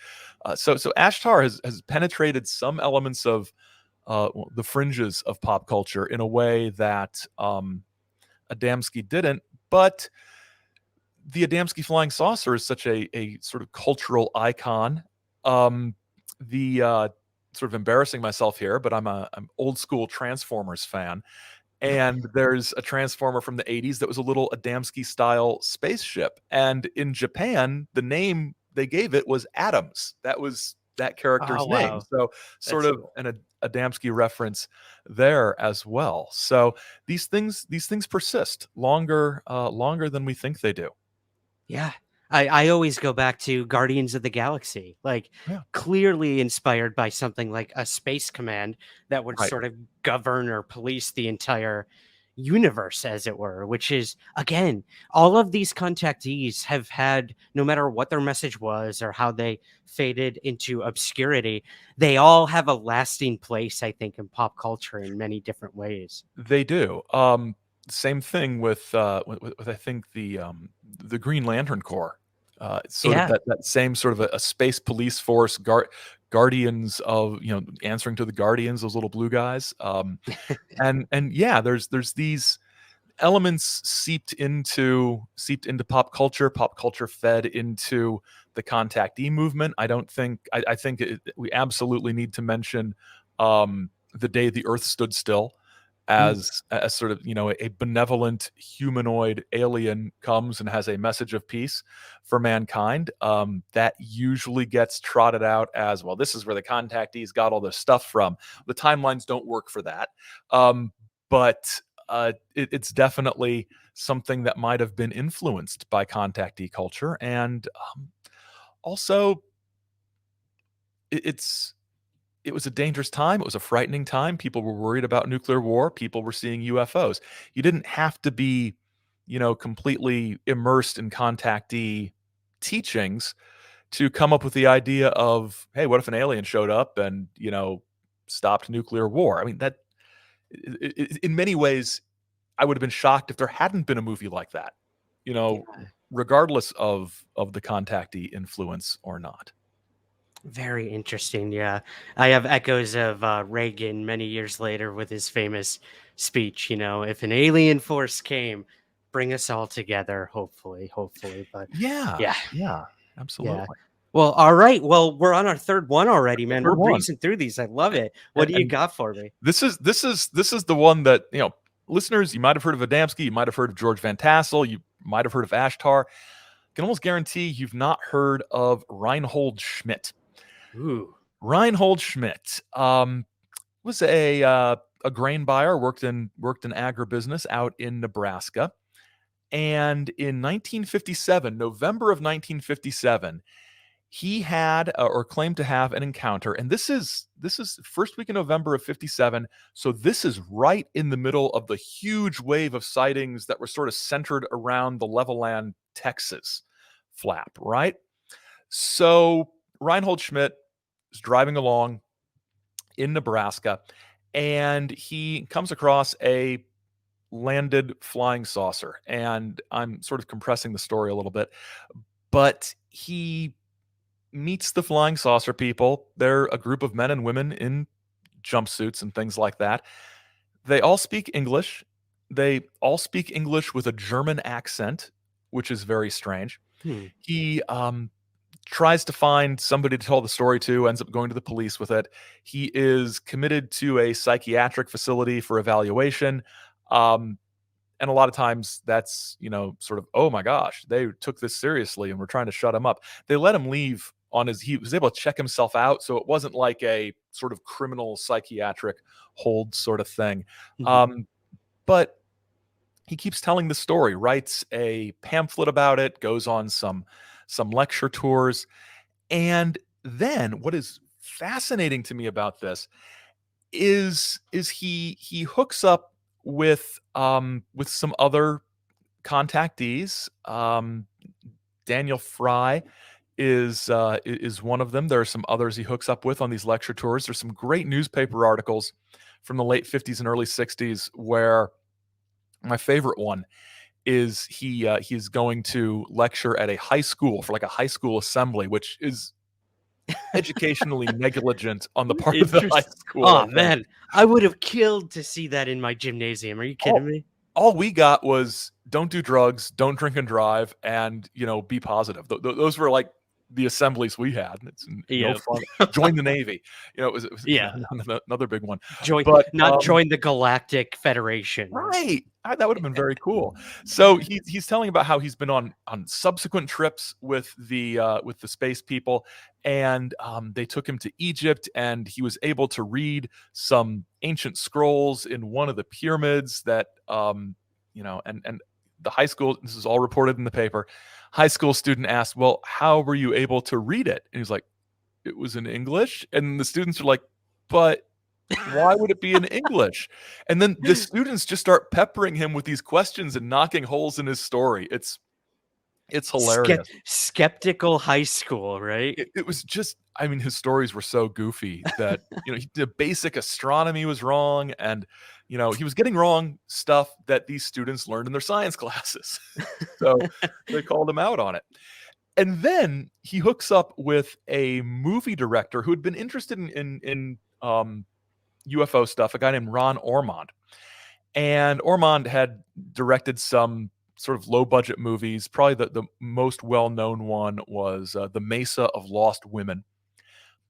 So Ashtar has penetrated some elements of the fringes of pop culture in a way that Adamski didn't, but the Adamski flying saucer is such a sort of cultural icon. The sort of embarrassing myself here, but I'm old school Transformers fan, and there's a Transformer from the 80s that was a little Adamski style spaceship, and in Japan the name they gave it was Adams. That was that character's Oh, name. wow. So sort That's of an Adamski reference there as well. So these things persist longer than we think they do. Yeah. I always go back to Guardians of the Galaxy, like Yeah. clearly inspired by something like a space command that would Right. sort of govern or police the entire universe, as it were, which is, again, all of these contactees have had, no matter what their message was or how they faded into obscurity, they all have a lasting place, I think, in pop culture in many different ways. They do. Same thing with I think the Green Lantern Corps. It's sort of Yeah. that same sort of a space police force, guardians of, answering to the Guardians, those little blue guys. And yeah, there's these elements seeped into pop culture. Pop culture fed into the contactee movement. I think we absolutely need to mention the day the Earth stood still, Mm. as sort of, a benevolent humanoid alien comes and has a message of peace for mankind. That usually gets trotted out as, well, this is where the contactees got all this stuff from. The timelines don't work for that. But it's definitely something that might have been influenced by contactee culture. And also, it was a dangerous time. It was a frightening time. People were worried about nuclear war. People were seeing UFOs. You didn't have to be, completely immersed in contactee teachings to come up with the idea of, hey, what if an alien showed up and, stopped nuclear war? I mean, that in many ways, I would have been shocked if there hadn't been a movie like that, you know, Yeah. regardless of the contactee influence or not. Very interesting. Yeah. I have echoes of Reagan many years later with his famous speech, if an alien force came, bring us all together, hopefully. But Yeah, yeah, yeah, yeah. absolutely. Well, all right. Well, we're on our third one already, The man. We're third one, breezing through these. I love it. What and, do you and got for me? this is the one that, listeners, you might have heard of Adamski, you might have heard of George Van Tassel, you might have heard of Ashtar. I can almost guarantee you've not heard of Reinhold Schmidt. Ooh. Reinhold Schmidt was a grain buyer, worked in agribusiness out in Nebraska. And in 1957, November of 1957, he had or claimed to have an encounter. And this is first week in November of 57. So this is right in the middle of the huge wave of sightings that were sort of centered around the Levelland, Texas flap, right? So Reinhold Schmidt is driving along in Nebraska, and he comes across a landed flying saucer. And I'm sort of compressing the story a little bit, but he meets the flying saucer people. They're a group of men and women in jumpsuits and things like that. They all speak English. They all speak English with a German accent, which is very strange. Hmm. He tries to find somebody to tell the story to, ends up going to the police with it. He is committed to a psychiatric facility for evaluation. And a lot of times that's, sort of, oh my gosh, they took this seriously and were trying to shut him up. They let him leave he was able to check himself out. So it wasn't like a sort of criminal psychiatric hold sort of thing. Mhm. But he keeps telling the story, writes a pamphlet about it, goes on some lecture tours. And then what is fascinating to me about this is he hooks up with some other contactees. Daniel Fry is one of them. There are some others he hooks up with on these lecture tours. There's some great newspaper articles from the late 50s and early 60s where my favorite one is he's going to lecture at a high school for like a high school assembly, which is educationally negligent on the part of the high school. Oh man, I would have killed to see that in my gymnasium. Are you kidding me? All we got was don't do drugs, don't drink and drive, and be positive. Those were like the assemblies we had. It's no fun. Join the Navy. It was another big one. Join the Galactic Federation. Right. That would have been very cool. So he's telling about how he's been on subsequent trips with the space people, and they took him to Egypt, and he was able to read some ancient scrolls in one of the pyramids that and the high school, this is all reported in the paper, high school student asked, well, how were you able to read it? And he's like, it was in English. And the students are like, but why would it be in English? And then the students just start peppering him with these questions and knocking holes in his story. It's hilarious. Skeptical high school, right? It was just, his stories were so goofy that, the basic astronomy was wrong. And, he was getting wrong stuff that these students learned in their science classes. So they called him out on it. And then he hooks up with a movie director who had been interested in UFO stuff, a guy named Ron Ormond. And Ormond had directed some sort of low-budget movies. Probably the most well-known one was The Mesa of Lost Women.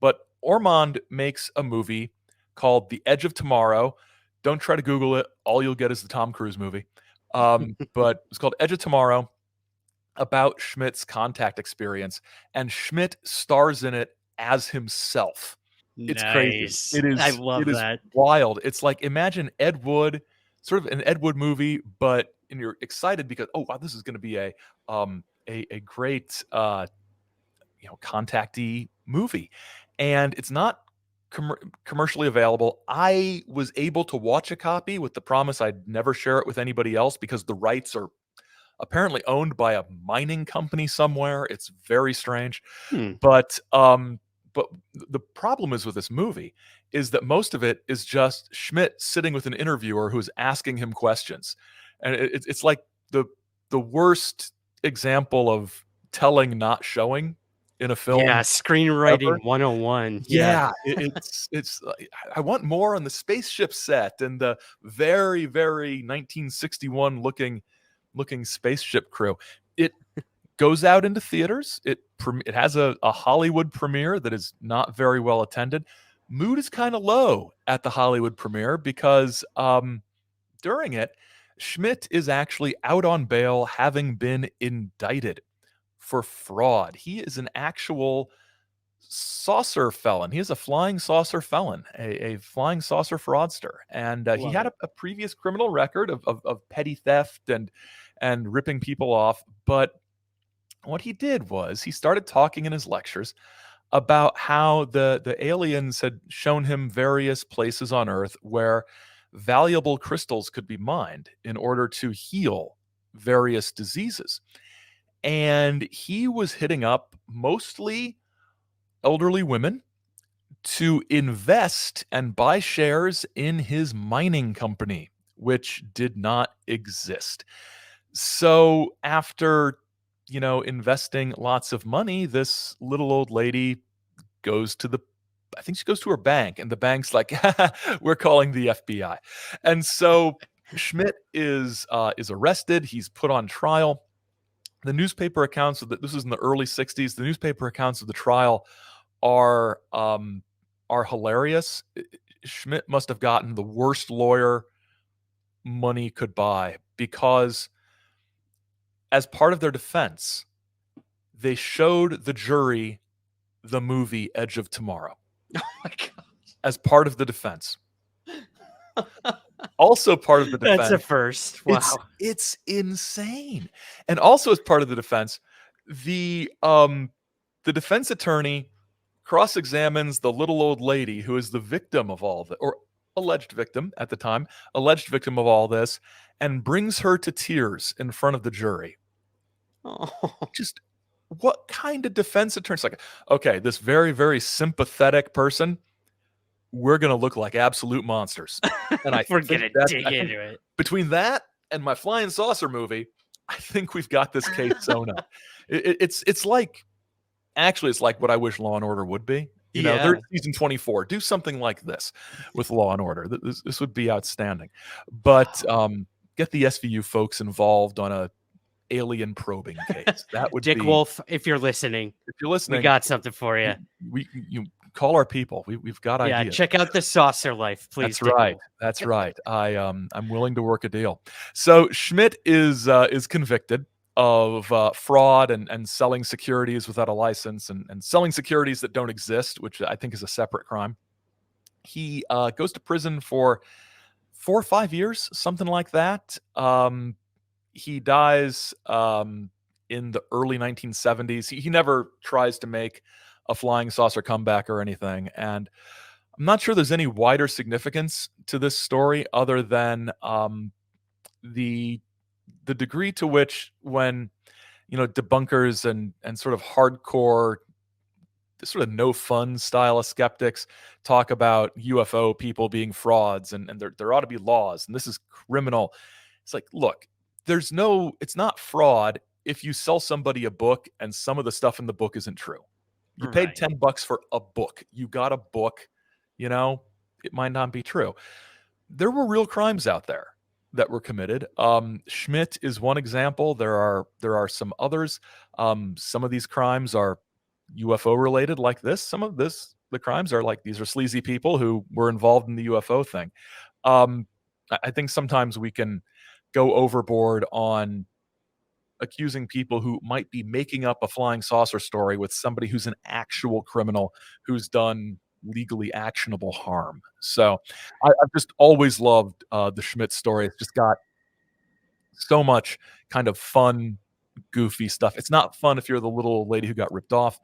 But Ormond makes a movie called The Edge of Tomorrow. Don't try to Google it. All you'll get is the Tom Cruise movie. But it's called Edge of Tomorrow, about Schmidt's contact experience. And Schmidt stars in it as himself. It's crazy. It is. I love that. Wild. It's like, imagine Ed Wood, sort of an Ed Wood movie, and you're excited because, oh wow, this is going to be a great contactee movie, and it's not commercially available. I was able to watch a copy with the promise I'd never share it with anybody else because the rights are apparently owned by a mining company somewhere. It's very strange, but the problem is with this movie is that most of it is just Schmidt sitting with an interviewer who's asking him questions. And it's like the worst example of telling, not showing in a film. Yeah, screenwriting 101. Yeah, it's I want more on the spaceship set and the very, very 1961 looking spaceship crew. It goes out into theaters. It has a Hollywood premiere that is not very well attended. Mood is kind of low at the Hollywood premiere because during it, Schmidt is actually out on bail, having been indicted for fraud. He is an actual saucer felon. He is a flying saucer felon, a flying saucer fraudster. And he had a previous criminal record of petty theft and ripping people off. But what he did was he started talking in his lectures about how the aliens had shown him various places on Earth where valuable crystals could be mined in order to heal various diseases. And he was hitting up mostly elderly women to invest and buy shares in his mining company, which did not exist. So after investing lots of money, this little old lady goes to I think she goes to her bank, and the bank's like, we're calling the FBI. And so Schmidt is arrested. He's put on trial. The newspaper accounts this is in the early 60s. The newspaper accounts of the trial are hilarious. Schmidt must have gotten the worst lawyer money could buy because as part of their defense, they showed the jury the movie Edge of Tomorrow. Oh my God. As part of the defense. Also part of the defense. That's a first. Wow. It's insane. And also as part of the defense, the defense attorney cross-examines the little old lady who is the victim of all that, or alleged victim at the time, alleged victim of all this, and brings her to tears in front of the jury. Oh. Just what kind of defense attorney? It's like, okay, this very, very sympathetic person, we're going to look like absolute monsters. And I We're think gonna that dig into it. between that and my flying saucer movie, I think we've got this case sewn up. It's like, actually, it's like what I wish Law and Order would be. You know, Yeah. they're season 24. Do something like this with Law and Order. This would be outstanding. But get the SVU folks involved on a alien probing case. That would Dick be Wolf, if you're listening, if you're listening. we got something for you. You call our people. We've got Yeah, ideas. check out the Saucer Life, please. That's right. That's right. I'm willing to work a deal. So Schmidt is convicted of fraud and selling securities without a license and selling securities that don't exist, which I think is a separate crime. He goes to prison for 4 or 5 years, something like that. He dies in the early 1970s. He never tries to make a flying saucer comeback or anything. And I'm not sure there's any wider significance to this story other than the degree to which when, debunkers and sort of hardcore, sort of no fun style of skeptics talk about UFO people being frauds and there ought to be laws and this is criminal. It's like, look, it's not fraud if you sell somebody a book and some of the stuff in the book isn't true. You paid Right. $10 for a book. You got a book, it might not be true. There were real crimes out there that were committed. Schmidt is one example. There are some others. Some of these crimes are UFO related like this. Some of the crimes are like, these are sleazy people who were involved in the UFO thing. I think sometimes we can go overboard on accusing people who might be making up a flying saucer story with somebody who's an actual criminal who's done legally actionable harm. So I've just always loved the Schmidt story. It's just got so much kind of fun, goofy stuff. It's not fun if you're the little lady who got ripped off,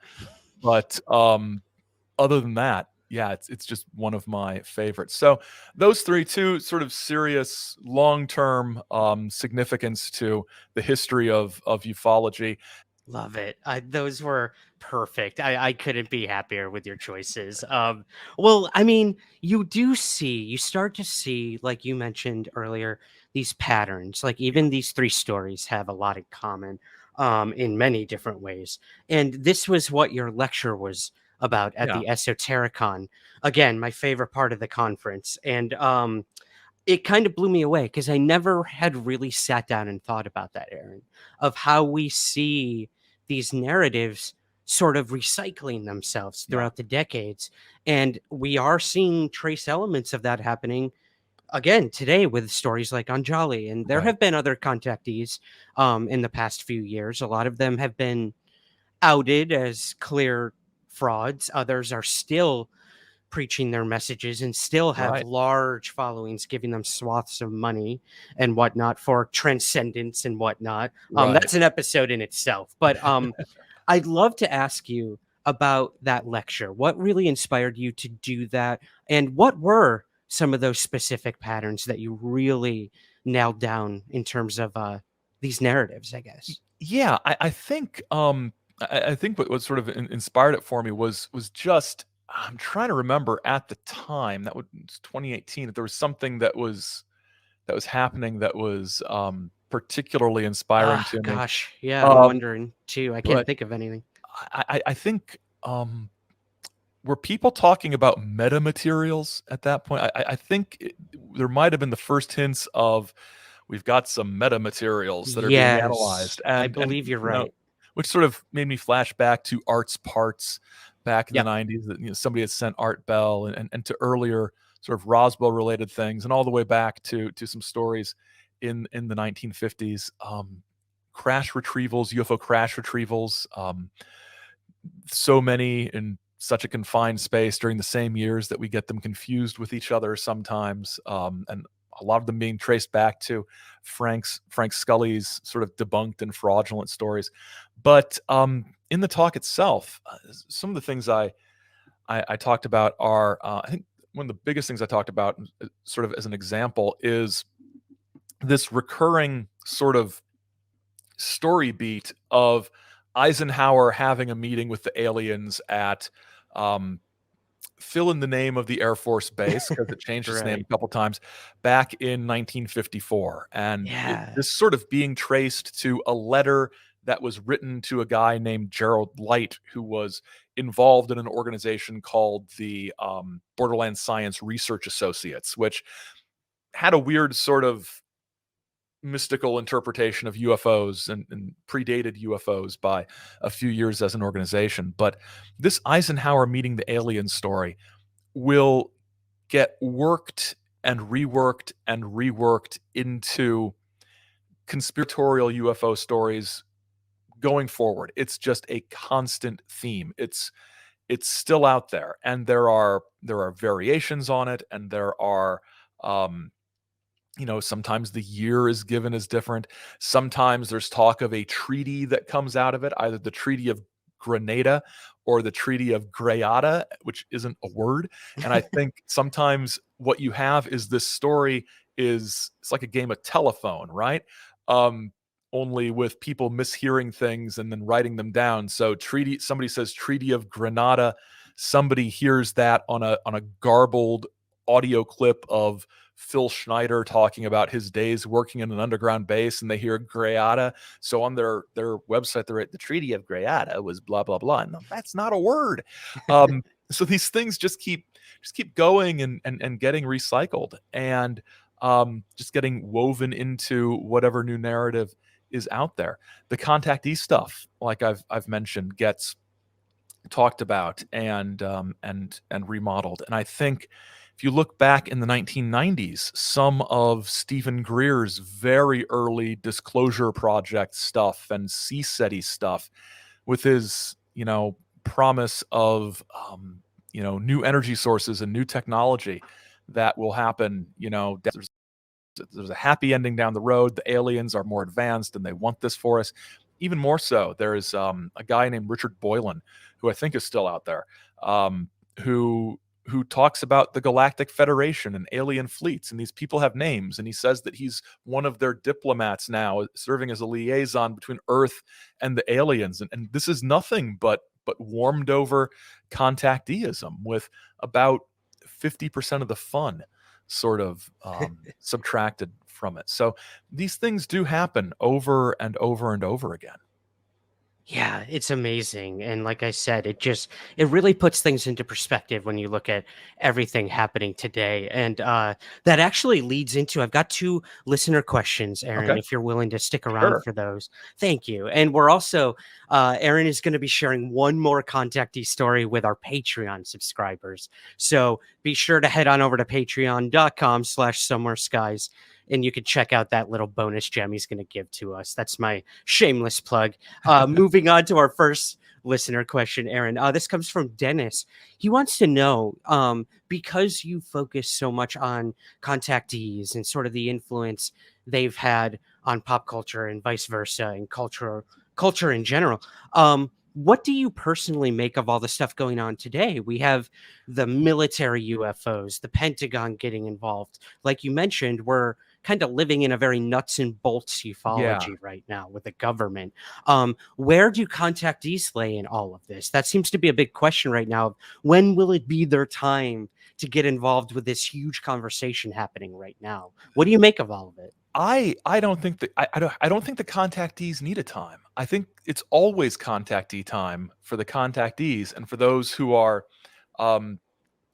but other than that, yeah, it's just one of my favorites. So those two sort of serious long-term significance to the history of ufology. Love it. Those were perfect. I couldn't be happier with your choices. Well, I mean, you start to see, like you mentioned earlier, these patterns. Like even these 3 stories have a lot in common in many different ways. And this was what your lecture was about at the Esotericon. Again, my favorite part of the conference. And it kind of blew me away because I never had really sat down and thought about that, Aaron, of how we see these narratives sort of recycling themselves throughout the decades. And we are seeing trace elements of that happening again today with stories like Anjali. And there have been other contactees in the past few years. A lot of them have been outed as clear frauds. Others are still preaching their messages and still have large followings, giving them swaths of money and whatnot for transcendence and whatnot. That's an episode in itself. But I'd love to ask you about that lecture. What really inspired you to do that? And what were some of those specific patterns that you really nailed down in terms of these narratives, I guess? Yeah, I think I think what sort of inspired it for me was just, I'm trying to remember at the time, that was 2018, if there was something that was happening that was particularly inspiring to me. Gosh, yeah, I'm wondering too. I can't think of anything. I think were people talking about metamaterials at that point? I think there might have been the first hints of, we've got some metamaterials that are being analyzed. And I believe you're right. Which sort of made me flash back to Art's Parts back in the 90s, that somebody had sent Art Bell and to earlier sort of Roswell related things, and all the way back to some stories in the 1950s, crash retrievals, UFO crash retrievals, so many in such a confined space during the same years that we get them confused with each other sometimes, and a lot of them being traced back to Frank Scully's sort of debunked and fraudulent stories. But in the talk itself, some of the things I talked about are, I think one of the biggest things I talked about, sort of as an example, is this recurring sort of story beat of Eisenhower having a meeting with the aliens at fill in the name of the Air Force base, because it changed its name a Right. couple times, back in 1954. And Yeah. this sort of being traced to a letter that was written to a guy named Gerald Light, who was involved in an organization called the Borderland Science Research Associates, which had a weird sort of mystical interpretation of UFOs and predated UFOs by a few years as an organization. But this Eisenhower meeting the alien story will get worked and reworked and reworked into conspiratorial UFO stories going forward. It's just a constant theme. It's still out there, and there are variations on it, and there are sometimes the year is given as different. Sometimes there's talk of a treaty that comes out of it, either the Treaty of Grenada or the Treaty of Greada, which isn't a word. And I think sometimes what you have is this story it's like a game of telephone, right? Only with people mishearing things and then writing them down. So somebody says Treaty of Grenada, somebody hears that on a garbled audio clip of Phil Schneider talking about his days working in an underground base, and they hear Greada. So on their website, they're at the Treaty of Greada was blah, blah, blah. No, that's not a word. So these things just keep going and getting recycled, and just getting woven into whatever new narrative is out there. The contactee stuff, like I've mentioned, gets talked about and remodeled. And I think if you look back in the 1990s, some of Stephen Greer's very early Disclosure Project stuff and CSETI stuff, with his promise of new energy sources and new technology that will happen, there's a happy ending down the road. The aliens are more advanced and they want this for us. Even more so, there is a guy named Richard Boylan, who I think is still out there, who talks about the Galactic Federation and alien fleets, and these people have names, and he says that he's one of their diplomats now, serving as a liaison between Earth and the aliens. And this is nothing but warmed over contacteeism, with about 50% of the fun sort of subtracted from it. So these things do happen over and over and over again. Yeah, it's amazing. And like I said, it really puts things into perspective when you look at everything happening today. And that actually leads into, I've got 2 listener questions, Aaron, Okay. if you're willing to stick around Sure. for those. Thank you. And we're also, Aaron is going to be sharing one more contactee story with our Patreon subscribers. So be sure to head on over to patreon.com/somewhereskies. And you can check out that little bonus gem he's going to give to us. That's my shameless plug. Moving on to our first listener question, Aaron. This comes from Dennis. He wants to know, because you focus so much on contactees and sort of the influence they've had on pop culture and vice versa, and culture in general. What do you personally make of all the stuff going on today? We have the military UFOs, the Pentagon getting involved. Like you mentioned, we're kind of living in a very nuts and bolts ufology right now with the government. Where do contactees lay in all of this? That seems to be a big question right now. When will it be their time to get involved with this huge conversation happening right now? What do you make of all of it? I don't think that I don't think the contactees need a time. I think it's always contactee time for the contactees, and for those who are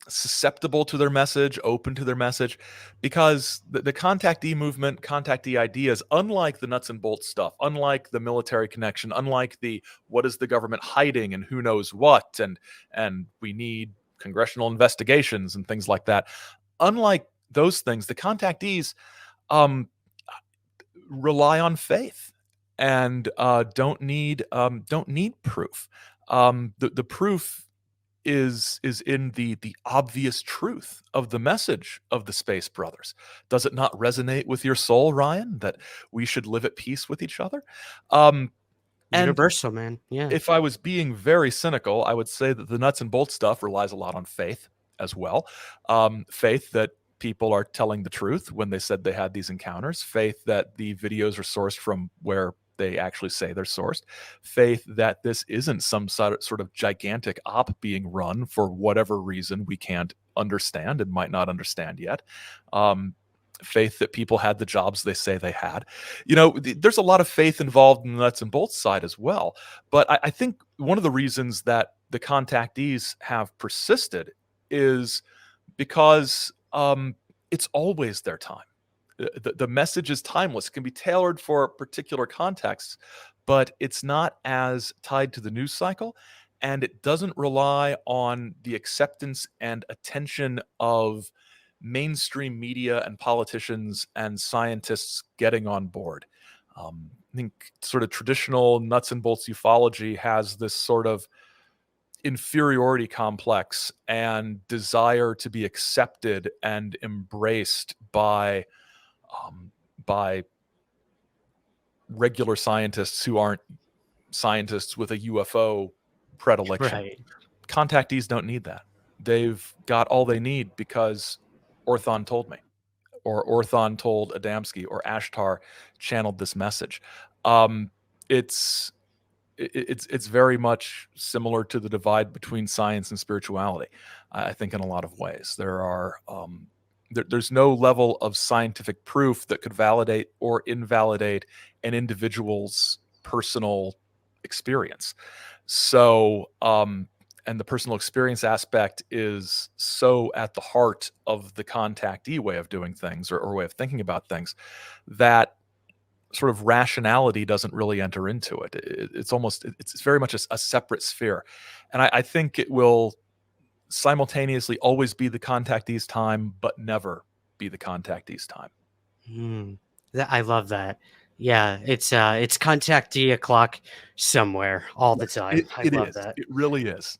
susceptible to their message, open to their message, because the contactee movement, contactee ideas, unlike the nuts and bolts stuff, unlike the military connection, unlike the what is the government hiding and who knows what, and we need congressional investigations and things like that. Unlike those things, the contactees rely on faith and don't need proof. The proof is in the obvious truth of the message of the Space Brothers. Does it not resonate with your soul, Ryan, that we should live at peace with each other? And Universal, man. Yeah. if I was being very cynical, I would say that the nuts and bolts stuff relies a lot on faith as well. Faith that people are telling the truth when they said they had these encounters, faith that the videos are sourced from where they actually say they're sourced, faith that this isn't some sort of gigantic op being run for whatever reason we can't understand and might not understand yet. Faith that people had the jobs they say they had. There's a lot of faith involved in the nuts and bolts side as well. But I think one of the reasons that the contactees have persisted is because it's always their time. The message is timeless. It can be tailored for particular contexts, but it's not as tied to the news cycle, and it doesn't rely on the acceptance and attention of mainstream media and politicians and scientists getting on board. I think sort of traditional nuts and bolts ufology has this sort of inferiority complex and desire to be accepted and embraced by regular scientists who aren't scientists with a UFO predilection. Right. Contactees don't need that. They've got all they need because Orthon told me, or Orthon told Adamski, or Ashtar channeled this message. It's very much similar to the divide between science and spirituality. I think in a lot of ways there's no level of scientific proof that could validate or invalidate an individual's personal experience. So, and the personal experience aspect is so at the heart of the contactee way of doing things, or way of thinking about things, that sort of rationality doesn't really enter into it. It's very much a separate sphere. And I think it will simultaneously always be the contactee's time, but never be the contactee's time. I love that. Yeah, it's contactee o'clock somewhere all the time. I love that. It really is.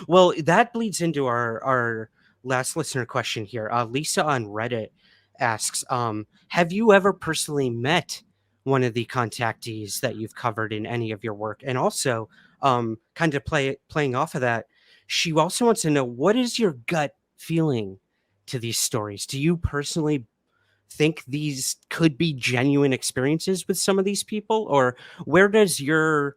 Well, that bleeds into our last listener question here. Lisa on Reddit asks, have you ever personally met one of the contactees that you've covered in any of your work? And also, kind of playing off of that, she also wants to know, what is your gut feeling to these stories? Do you personally think these could be genuine experiences with some of these people, or where does your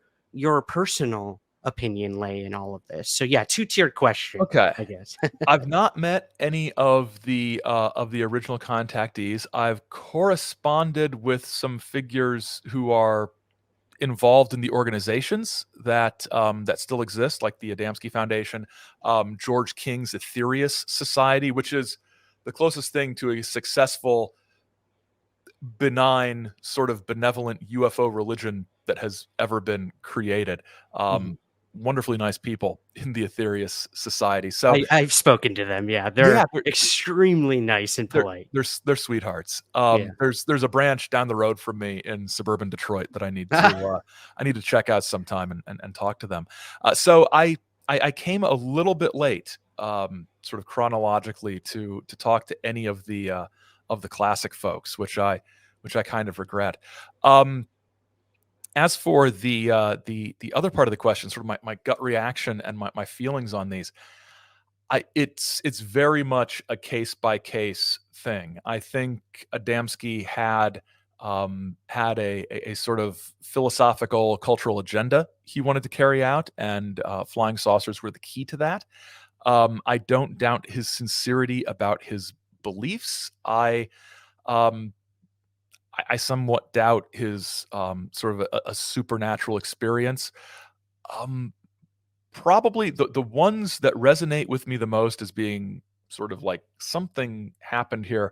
personal opinion lay in all of this? So yeah, two-tiered question. Okay. I guess. I've not met any of the original contactees. I've corresponded with some figures who are involved in the organizations that still exist, like the Adamski Foundation, George King's Aetherius Society, which is the closest thing to a successful, benign, sort of benevolent UFO religion that has ever been created. Wonderfully nice people in the Aetherius Society. So I've spoken to them. Yeah, they're extremely nice and polite. They're sweethearts. Yeah. There's a branch down the road from me in suburban Detroit that I need to check out sometime and talk to them. So I came a little bit late, sort of chronologically, to talk to any of the classic folks, which I kind of regret. As for the other part of the question, sort of my gut reaction and my feelings on these, it's very much a case by case thing. I think Adamski had a sort of philosophical, cultural agenda he wanted to carry out, and flying saucers were the key to that. I don't doubt his sincerity about his beliefs. I somewhat doubt his sort of a supernatural experience. Probably the ones that resonate with me the most as being sort of like something happened here.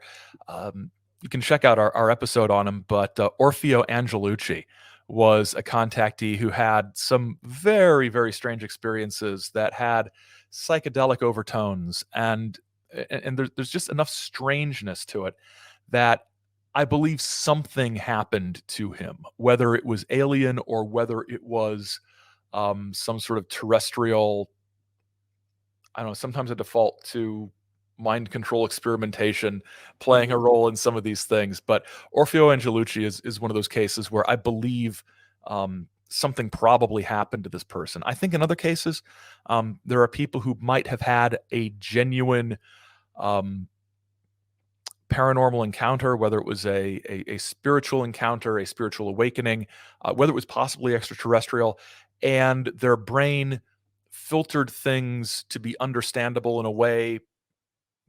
You can check out our episode on him, but Orfeo Angelucci was a contactee who had some very, very strange experiences that had psychedelic overtones, and there's just enough strangeness to it that I believe something happened to him, whether it was alien or whether it was some sort of terrestrial. I don't know, sometimes I default to mind control experimentation playing a role in some of these things. But Orfeo Angelucci is one of those cases where I believe something probably happened to this person. I think in other cases, there are people who might have had a genuine paranormal encounter, whether it was a spiritual encounter, a spiritual awakening, whether it was possibly extraterrestrial, and their brain filtered things to be understandable in a way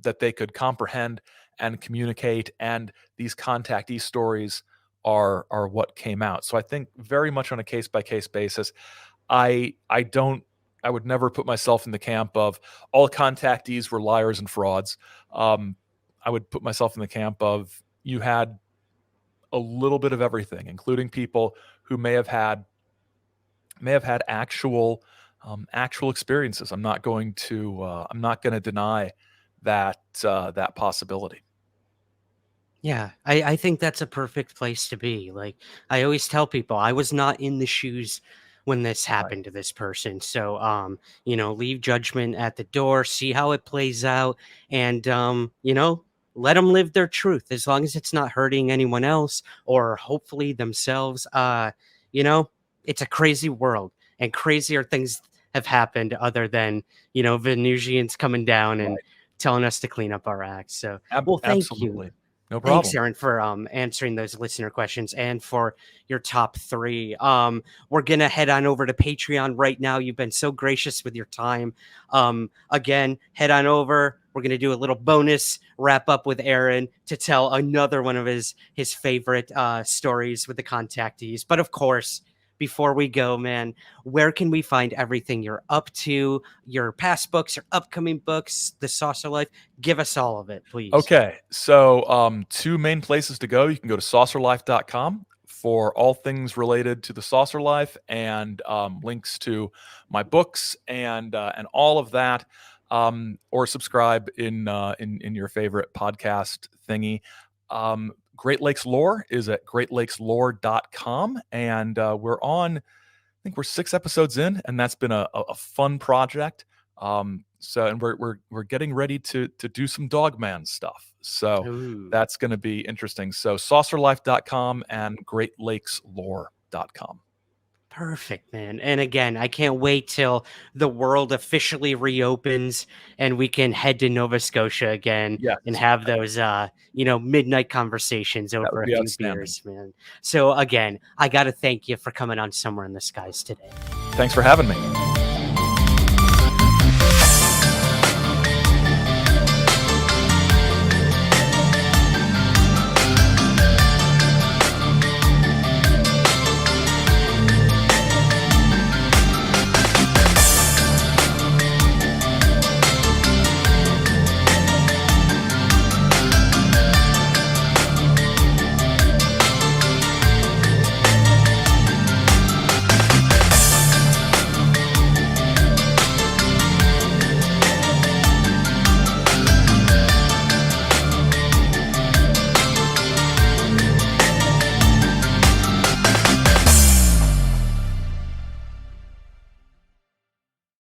that they could comprehend and communicate. And these contactee stories are what came out. So I think very much on a case by case basis. I would never put myself in the camp of all contactees were liars and frauds. I would put myself in the camp of you had a little bit of everything, including people who may have had actual experiences. I'm not going to deny that possibility. Yeah, I think that's a perfect place to be. Like, I always tell people, I was not in the shoes when this happened to this person. So, leave judgment at the door, see how it plays out, and, let them live their truth as long as it's not hurting anyone else or hopefully themselves. It's a crazy world, and crazier things have happened other than, Venusians coming down and Right. telling us to clean up our acts. So, well, thank you. Absolutely. No Thanks, problem. Aaron, for answering those listener questions and for your top three. We're gonna head on over to Patreon right now. You've been so gracious with your time. Again, head on over. We're gonna do a little bonus wrap up with Aaron to tell another one of his favorite stories with the contactees. But of course, before we go, man, where can we find everything you're up to? Your past books, your upcoming books, the Saucer Life. Give us all of it, please. Okay, so two main places to go. You can go to saucerlife.com for all things related to the Saucer Life and links to my books and all of that. Or subscribe in your favorite podcast thingy. Great Lakes Lore is at greatlakeslore.com, and we're on. I think we're 6 episodes in, and that's been a fun project. And we're getting ready to do some Dogman stuff. So Ooh. that's going to be interesting. So saucerlife.com and greatlakeslore.com. Perfect, man. And again, I can't wait till the world officially reopens and we can head to Nova Scotia again Yes. and have those midnight conversations over would a be few outstanding. beers, man. So again, I got to thank you for coming on Somewhere in the Skies today. Thanks for having me.